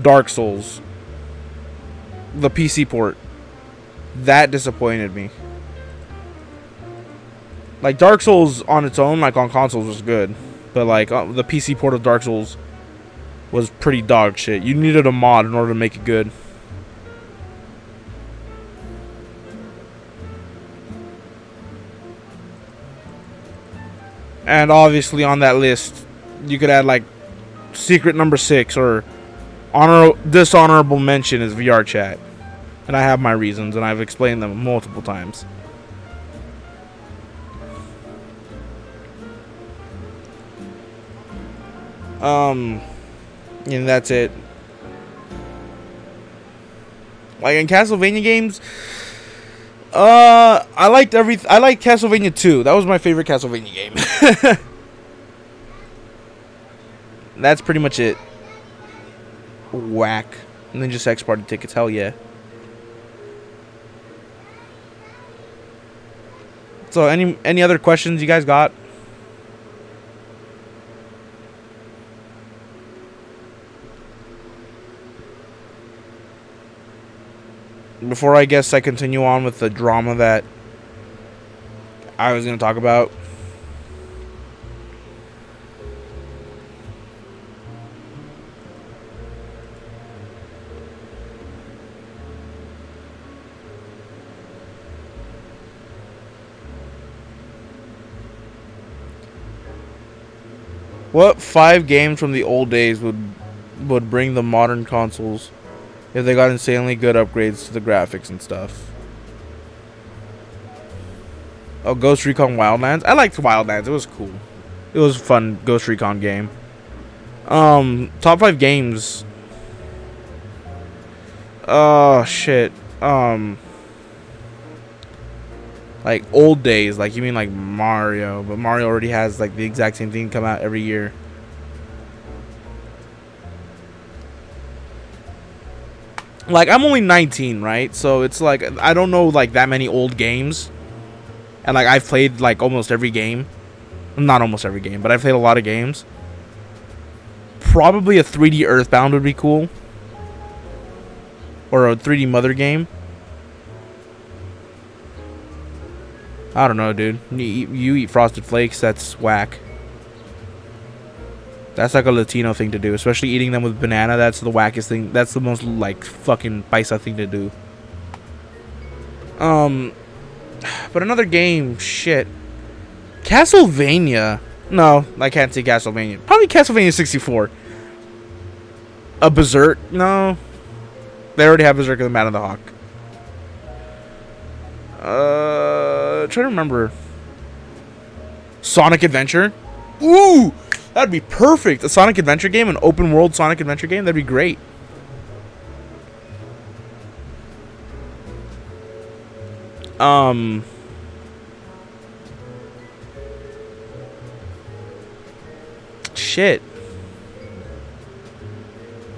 Dark Souls. The PC port. That disappointed me. Like, Dark Souls on its own, like on consoles, was good. But like the PC port of Dark Souls was pretty dog shit. You needed a mod in order to make it good. And obviously on that list, you could add like secret number 6 or dishonorable mention is VR chat. And I have my reasons, and I've explained them multiple times. And that's it. Like in Castlevania games, I liked Castlevania 2. That was my favorite Castlevania game. That's pretty much it. Whack. And then just X party tickets. Hell yeah. So any other questions you guys got? Before I guess I continue on with the drama that I was going to talk about. What 5 games from the old days would bring the modern consoles if they got insanely good upgrades to the graphics and stuff? Oh, Ghost Recon Wildlands. I liked Wildlands. It was cool. It was a fun Ghost Recon game. Top 5 games. Oh shit. Like old days, like you mean like Mario, but Mario already has like the exact same thing come out every year. Like I'm only 19, right? So it's like I don't know like that many old games. And like I've played like almost every game. Not almost every game, but I've played a lot of games. Probably a 3D Earthbound would be cool. Or a 3D Mother game. I don't know, dude. You eat Frosted Flakes, that's whack. That's like a Latino thing to do, especially eating them with banana. That's the wackest thing. That's the most like fucking paisa thing to do. But another game, shit. Castlevania. No, I can't say Castlevania. Probably Castlevania 64. A Berserk? No. They already have Berserk in the Man of the Hawk. Trying to remember. Sonic Adventure? Ooh! That'd be perfect. A Sonic Adventure game, an open world Sonic Adventure game, that'd be great. Shit.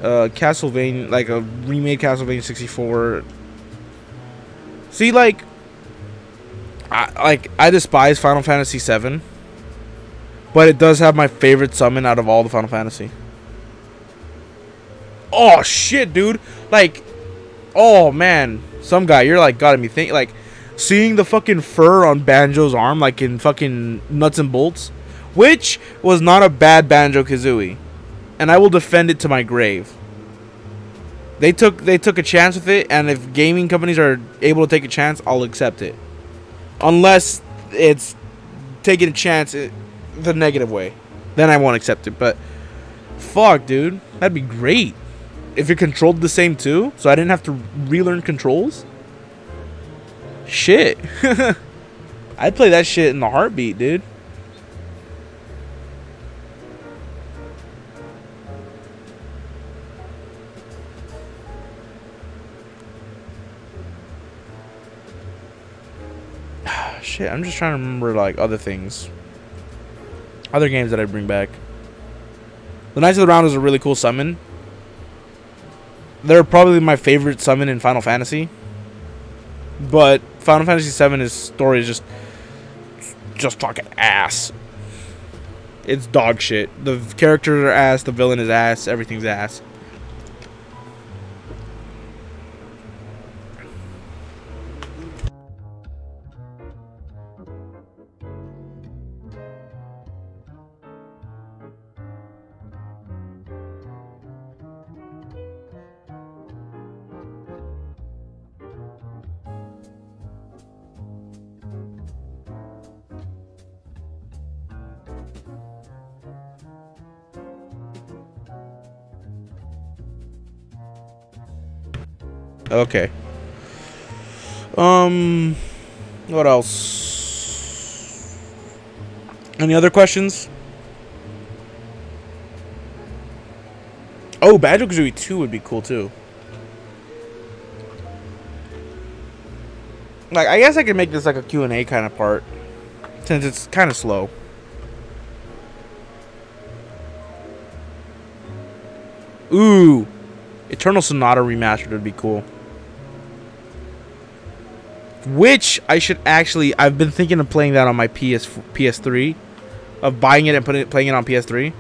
Castlevania, like a remade Castlevania 64. See, like I despise Final Fantasy VII, but it does have my favorite summon out of all the Final Fantasy. Oh shit, dude! Like, oh man, some guy, you're like gotta be thinking, like, seeing the fucking fur on Banjo's arm, like in fucking Nuts and Bolts, which was not a bad Banjo-Kazooie, and I will defend it to my grave. They took a chance with it, and if gaming companies are able to take a chance, I'll accept it. Unless it's taking a chance the negative way, then I won't accept it. But fuck, dude, that'd be great if it controlled the same too, so I didn't have to relearn controls. Shit. I'd play that shit in a heartbeat, dude. Shit, I'm just trying to remember like other things. Other games that I bring back. The Knights of the Round is a really cool summon. They're probably my favorite summon in Final Fantasy. But Final Fantasy VII's story is just fucking ass. It's dog shit. The characters are ass, the villain is ass, everything's ass. Okay. What else? Any other questions? Oh, Banjo-Kazooie 2 would be cool too. Like, I guess I could make this like a Q&A kind of part, since it's kind of slow. Ooh, Eternal Sonata Remastered would be cool. Which I should actually... I've been thinking of playing that on my PS3. Of buying it and playing it on PS3.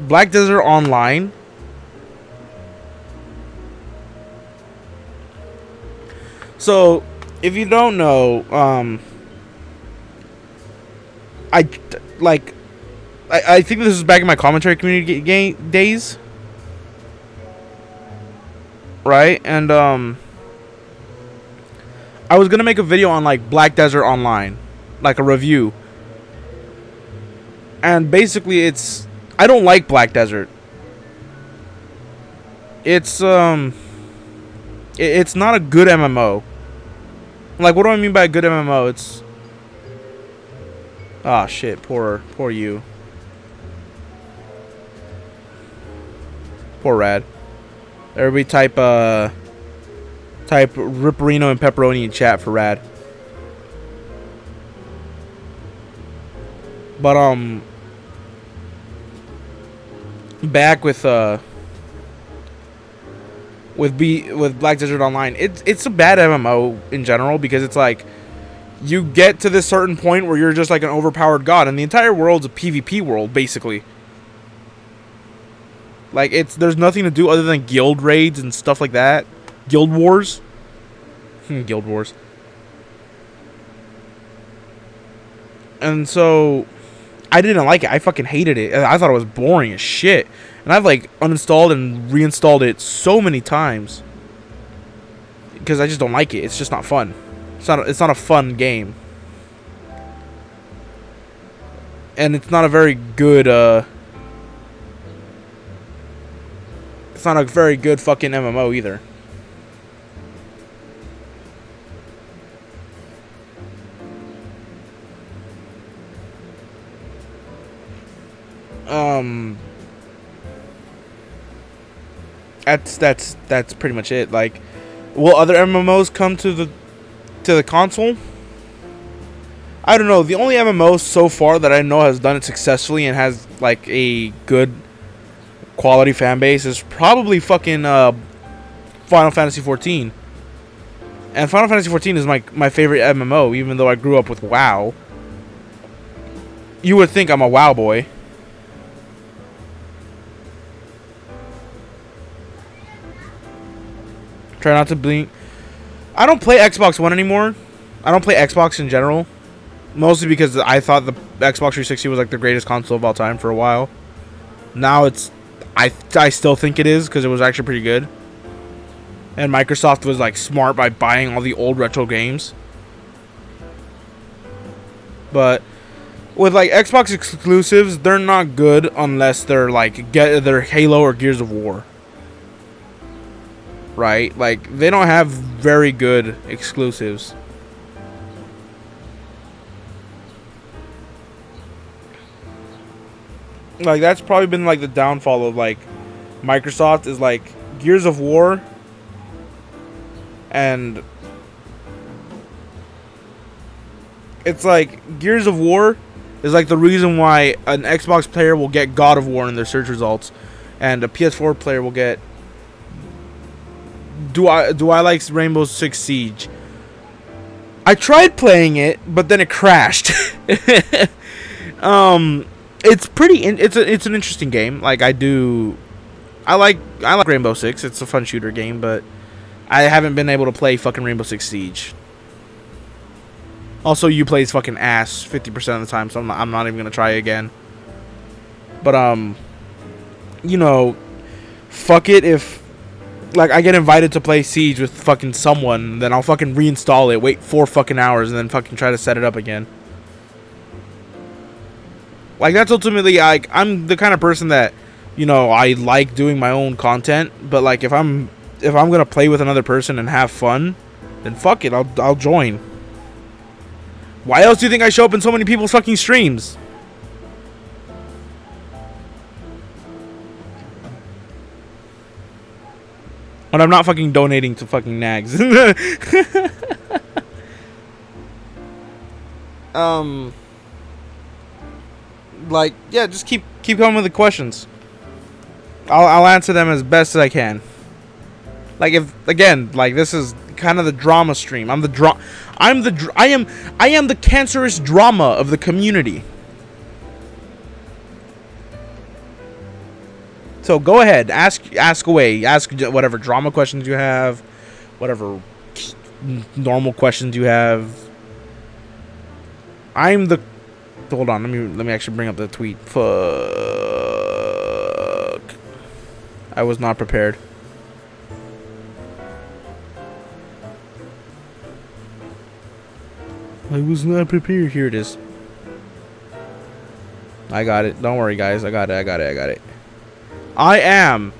Black Desert Online. So, if you don't know, I think this is back in my commentary community days. Right? And, I was gonna make a video on like Black Desert Online, like a review, and basically it's I don't like Black Desert. It's not a good MMO. Like, what do I mean by a good MMO? It's ah shit, poor you, poor Rad. Everybody type Ripperino and Pepperoni in chat for Rad. But back with Black Desert Online, it's a bad MMO in general, because it's like you get to this certain point where you're just like an overpowered god, and the entire world's a PvP world basically. Like, there's nothing to do other than guild raids and stuff like that. Guild Wars. Guild Wars. And so I didn't like it. I fucking hated it. I thought it was boring as shit. And I've like uninstalled and reinstalled it so many times, because I just don't like it. It's just not fun. It's not a fun game. And it's not a very good it's not a very good fucking MMO either. That's pretty much it. Like, will other MMOs come to the console? I don't know. The only MMO so far that I know has done it successfully and has like a good quality fan base is probably fucking Final Fantasy 14. And Final Fantasy 14 is my favorite MMO, even though I grew up with WoW. You would think I'm a WoW boy. Try not to blink. I don't play Xbox One anymore. I don't play Xbox in general. Mostly because I thought the Xbox 360 was like the greatest console of all time for a while. Now it's... I still think it is, because it was actually pretty good. And Microsoft was like smart by buying all the old retro games. But with like Xbox exclusives, they're not good unless they're like they're Halo or Gears of War. Right? Like, they don't have very good exclusives. Like, that's probably been like the downfall of like Microsoft, is like Gears of War and it's like Gears of War is like the reason why an Xbox player will get God of War in their search results, and a PS4 player will get. Do I like Rainbow Six Siege? I tried playing it, but then it crashed. It's pretty. It's an interesting game. Like I like Rainbow Six. It's a fun shooter game, but I haven't been able to play fucking Rainbow Six Siege. Also, you plays fucking ass 50% of the time, so I'm not even gonna try again. But you know, fuck it if like I get invited to play Siege with fucking someone, then I'll fucking reinstall it, wait 4 fucking hours, and then fucking try to set it up again. Like that's ultimately like I'm the kind of person that, you know, I like doing my own content, but like if I'm gonna play with another person and have fun, then fuck it, I'll join. Why else do you think I show up in so many people's fucking streams? When I'm not fucking donating to fucking nags. Like, yeah, just keep coming with the questions. I'll answer them as best as I can. Like if again, like this is kind of the drama stream. I am the cancerous drama of the community. So go ahead, ask away, ask whatever drama questions you have, whatever normal questions you have. I'm the. Hold on, let me actually bring up the tweet. Fuck, I was not prepared. I was not prepared. Here it is. I got it. Don't worry, guys. I got it. I am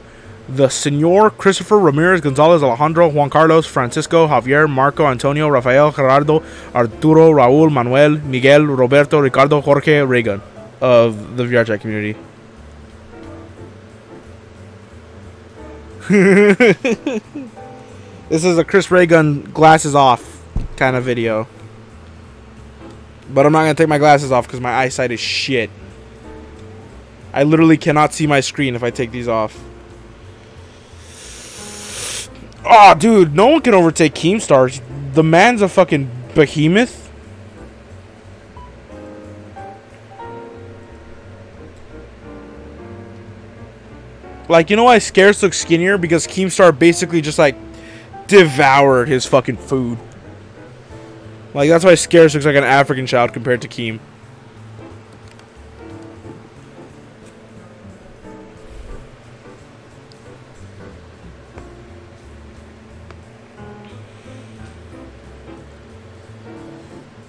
the Senor Christopher Ramirez Gonzalez Alejandro Juan Carlos Francisco Javier Marco Antonio Rafael Gerardo Arturo Raúl Manuel Miguel Roberto Ricardo Jorge Reagan of the VRChat community. This is a Chris Reagan glasses off kind of video. But I'm not going to take my glasses off because my eyesight is shit. I literally cannot see my screen if I take these off. Oh, dude, no one can overtake Keemstar. The man's a fucking behemoth. Like, you know why Scarce looks skinnier? Because Keemstar basically just, like, devoured his fucking food. Like, that's why Scarce looks like an African child compared to Keem.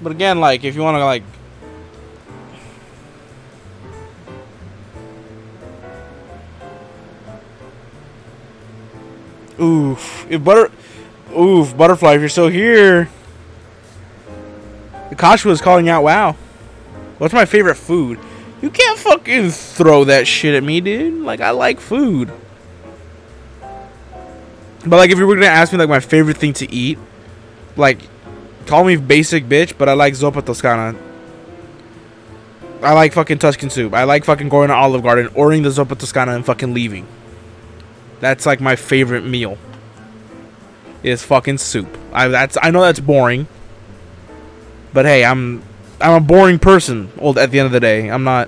But again, like, if you want to, like... Oof. Oof, Butterfly, if you're still here... Akashua is calling out, wow. What's my favorite food? You can't fucking throw that shit at me, dude. Like, I like food. But, like, if you were going to ask me, like, my favorite thing to eat... Like... Call me basic bitch, but I like Zuppa Toscana. I like fucking Tuscan soup. I like fucking going to Olive Garden, ordering the Zuppa Toscana, and fucking leaving. That's like my favorite meal. Is fucking soup. I know that's boring. But hey, I'm a boring person. At the end of the day, I'm not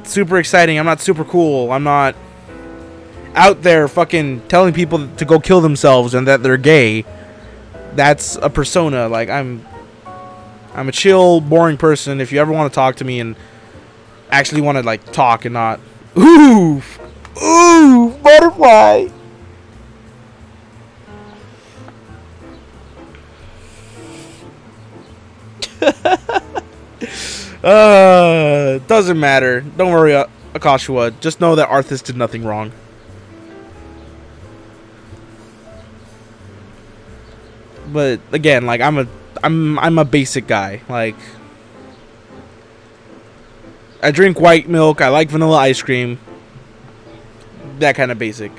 super exciting. I'm not super cool. I'm not out there fucking telling people to go kill themselves and that they're gay. That's a persona. Like, I'm a chill, boring person. If you ever want to talk to me and actually want to, like, talk and not... Ooh! Ooh! Butterfly! Doesn't matter. Don't worry, Akashua. Just know that Arthas did nothing wrong. But again, like I'm a basic guy. Like I drink white milk, I like vanilla ice cream. That kind of basic.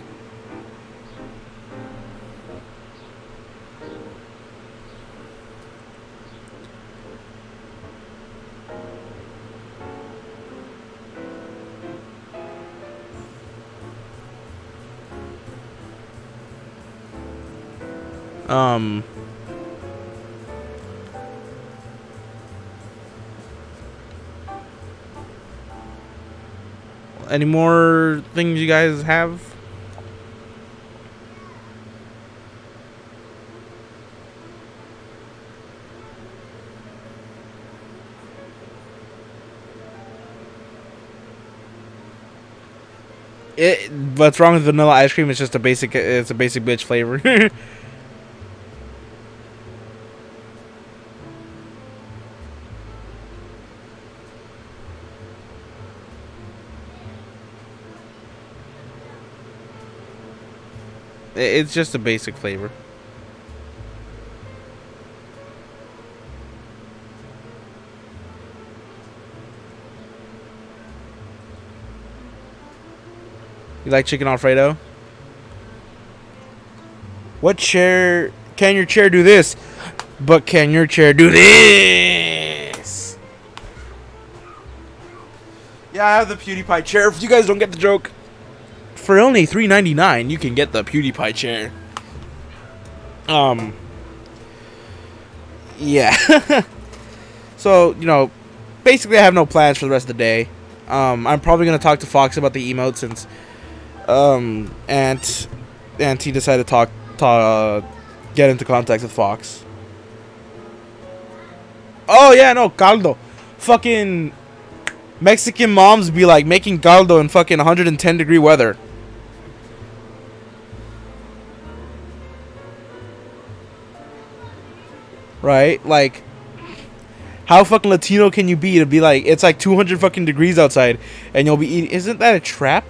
Any more things you guys have? What's wrong with vanilla ice cream? It's just a basic. It's a basic bitch flavor. It's just a basic flavor. You like chicken Alfredo? What chair? Can your chair do this? But can your chair do this? Yeah, I have the PewDiePie chair. If you guys don't get the joke, for only $3.99, you can get the PewDiePie chair. Yeah. So, you know, basically I have no plans for the rest of the day. I'm probably gonna talk to Fox about the emote since and he decided to get into contact with Fox. Oh yeah, no, caldo. Fucking Mexican moms be like making caldo in fucking 110-degree weather. Right? Like, how fucking Latino can you be to be like, it's like 200 fucking degrees outside and you'll be eating? Isn't that a trap?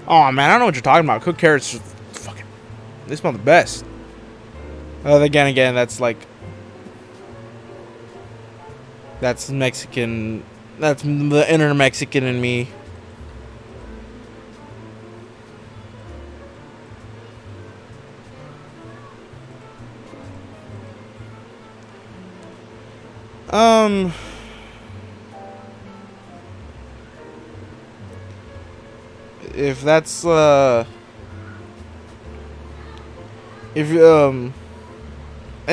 Oh man, I don't know what you're talking about. Cooked carrots, fucking, they smell the best. Again, that's like, that's Mexican. That's the inner Mexican in me. If that's any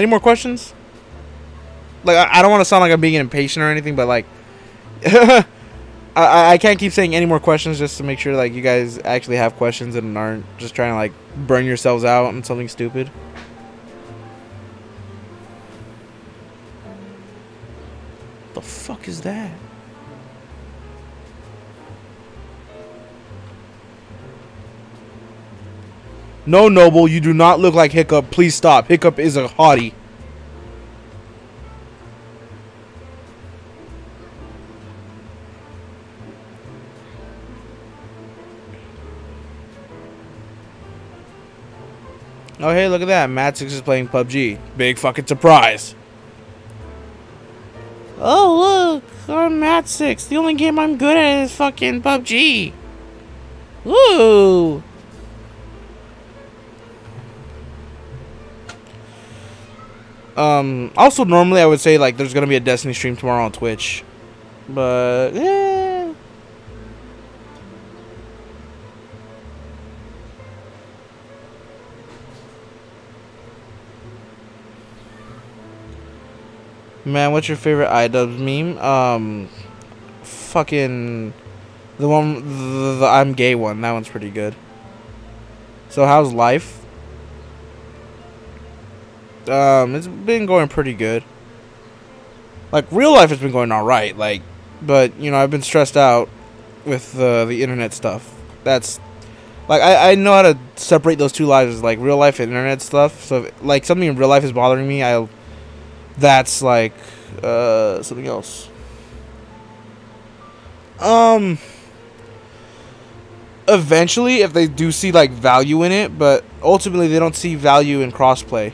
more questions? Like, I don't want to sound like I'm being impatient or anything, but like I can't keep saying any more questions just to make sure like you guys actually have questions and aren't just trying to like burn yourselves out on something stupid. The fuck is that? No, Noble, you do not look like Hiccup. Please stop. Hiccup is a hottie. Oh, hey, look at that. Matt 6 is playing PUBG. Big fucking surprise. Oh, look. I'm Matt 6. The only game I'm good at is fucking PUBG. Woo. Also, normally I would say, like, there's gonna be a Destiny stream tomorrow on Twitch. But, eh. Man, what's your favorite iDubbbz meme? Fucking the one, the I'm gay one. That one's pretty good. So how's life? It's been going pretty good. Like, real life has been going alright, like, but, you know, I've been stressed out with the internet stuff. That's, like, I know how to separate those two lives, like, real life and internet stuff. So, if, like, something in real life is bothering me, I'll that's like something else. Eventually, if they do see like value in it, but ultimately they don't see value in crossplay.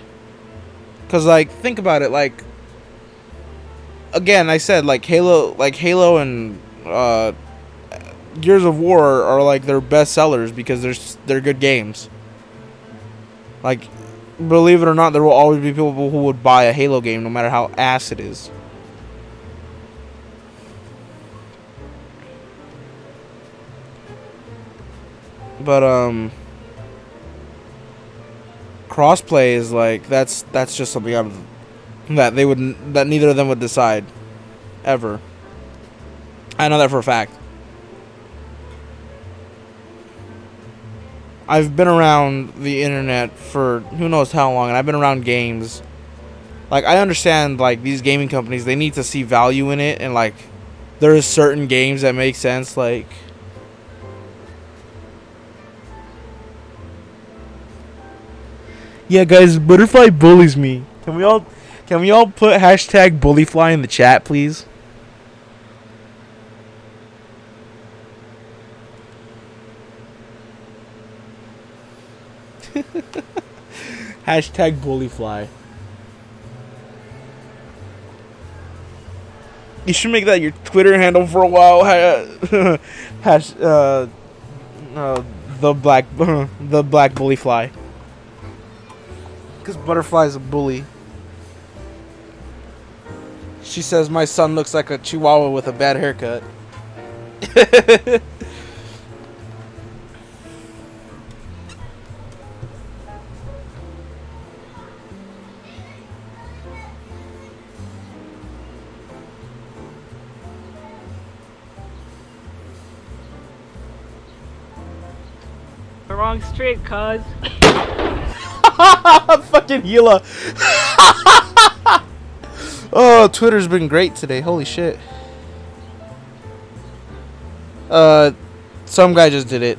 Cause like think about it, like again, I said like Halo and Gears of War are like their best sellers because they're good games. Like, believe it or not, there will always be people who would buy a Halo game no matter how ass it is. But crossplay is like that's just something out of that neither of them would decide ever. I know that for a fact. I've been around the internet for who knows how long, and I've been around games. Like, I understand, like, these gaming companies, they need to see value in it, and, like, there is certain games that make sense, like... Yeah, guys, Butterfly bullies me. Can we all put hashtag bullyfly in the chat, please? Hashtag bullyfly. You should make that your Twitter handle for a while. The black bullyfly. Because Butterfly's a bully. She says my son looks like a chihuahua with a bad haircut. The wrong street, cuz. Fucking Hila. Oh, Twitter's been great today. Holy shit. Some guy just did it.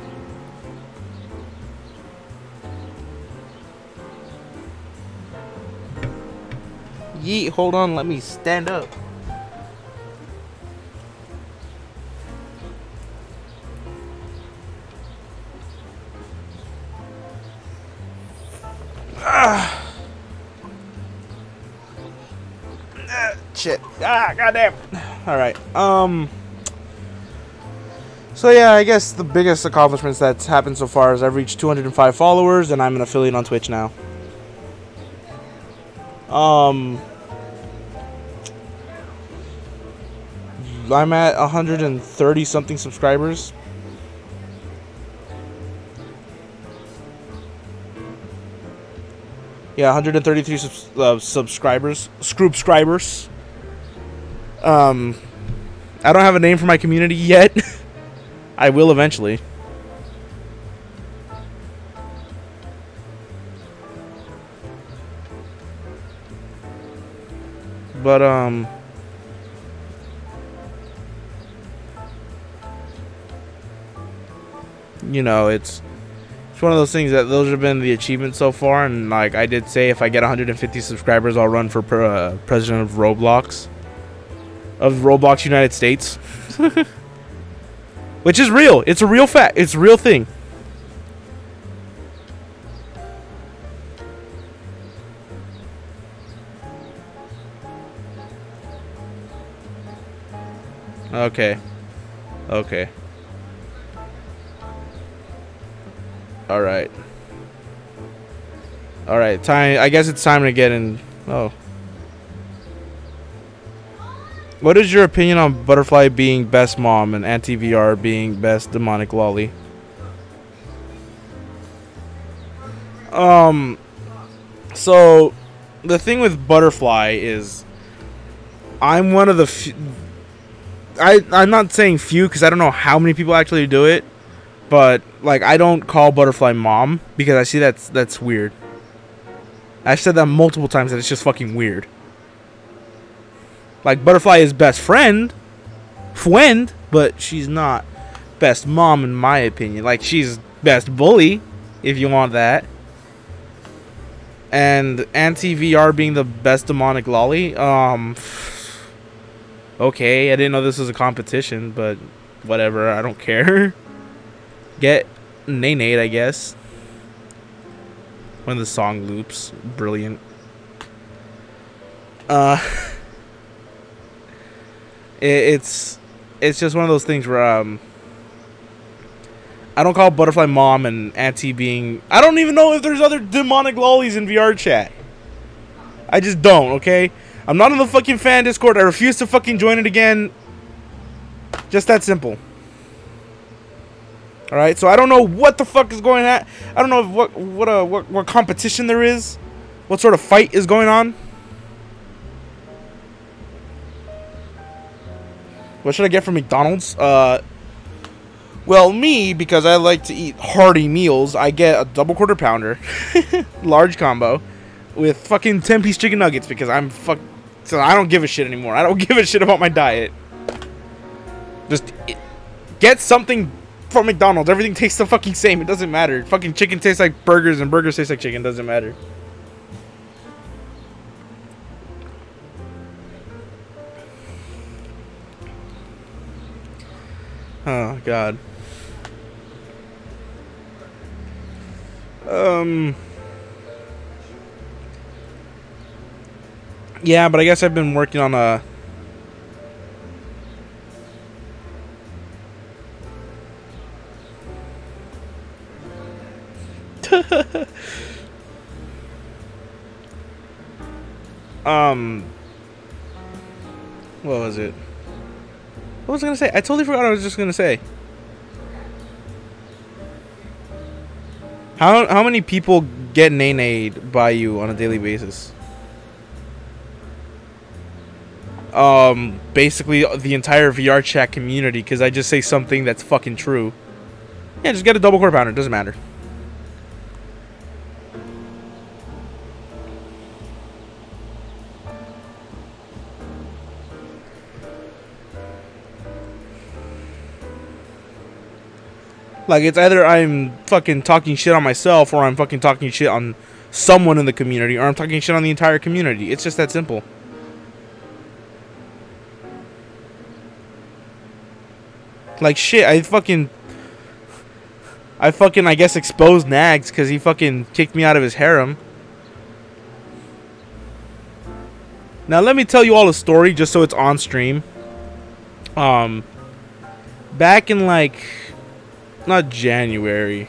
Yeet, hold on, let me stand up. Shit. Goddamn. Alright. So yeah, I guess the biggest accomplishments that's happened so far is I've reached 205 followers and I'm an affiliate on Twitch now. I'm at 130 something subscribers. Yeah, 133 subscribers. Scroobscribers. I don't have a name for my community yet. I will eventually. But you know, it's one of those things that those have been the achievements so far, and like I did say, if I get 150 subscribers, I'll run for president of Roblox, United States, which is real. It's a real fact. It's a real thing. Okay. Okay. Alright. Alright, time. I guess it's time to get in. Oh. What is your opinion on Butterfly being best mom and Anti-VR being best demonic lolly? So, the thing with Butterfly is, I'm one of the I'm not saying few because I don't know how many people actually do it, but like I don't call Butterfly mom because I see that's weird. I've said that multiple times that it's just fucking weird. Like Butterfly is best friend, but she's not best mom in my opinion. Like she's best bully, if you want that. And anti-VR being the best demonic lolly. Okay, I didn't know this was a competition, but whatever, I don't care. Get Nate, I guess. When the song loops. Brilliant. It's just one of those things where I don't call Butterfly Mom and Auntie being... I don't even know if there's other demonic lollies in VR chat. I just don't, okay? I'm not in the fucking fan Discord. I refuse to fucking join it again. Just that simple. Alright, so I don't know what the fuck is going on. I don't know what competition there is. What sort of fight is going on. What should I get from McDonald's? Well, me, because I like to eat hearty meals, I get a double quarter pounder, large combo, with fucking 10-piece chicken nuggets because so I don't give a shit anymore. I don't give a shit about my diet. Just get something from McDonald's. Everything tastes the fucking same. It doesn't matter. Fucking chicken tastes like burgers and burgers taste like chicken. Doesn't matter. Oh, God. Yeah, but I guess I've been working on a... What was it? What was I gonna say? I totally forgot what I was just gonna say. How many people get nay-nayed by you on a daily basis? Basically the entire VR chat community, because I just say something that's fucking true. Yeah, just get a double quarter pounder. Doesn't matter. Like, it's either I'm fucking talking shit on myself, or I'm fucking talking shit on someone in the community, or I'm talking shit on the entire community. It's just that simple. Like, shit, I guess, exposed Nags because he fucking kicked me out of his harem. Now, let me tell you all a story just so it's on stream. Back in, like... not January,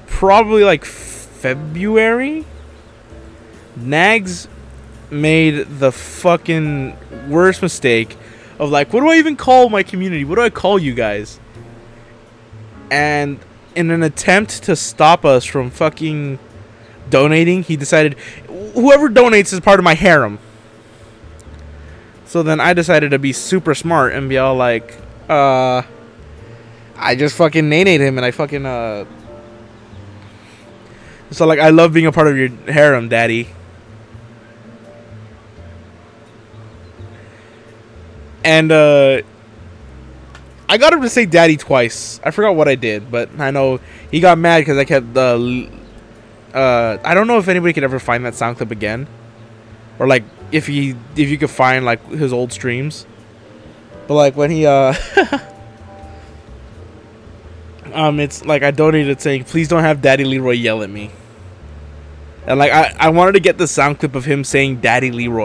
probably like February, Nags made the fucking worst mistake of like, what do I even call my community? What do I call you guys? And in an attempt to stop us from fucking donating, he decided whoever donates is part of my harem. So then I decided to be super smart and be all like, I just fucking nay-nayed him, and I fucking, so, like, I love being a part of your harem, daddy. And, I got him to say daddy twice. I forgot what I did, but I know he got mad because I kept, I don't know if anybody could ever find that sound clip again. Or, like, if you could find, like, his old streams. But, like, when he, it's like I donated saying, please don't have Daddy Leroy yell at me. And like I wanted to get the sound clip of him saying Daddy Leroy.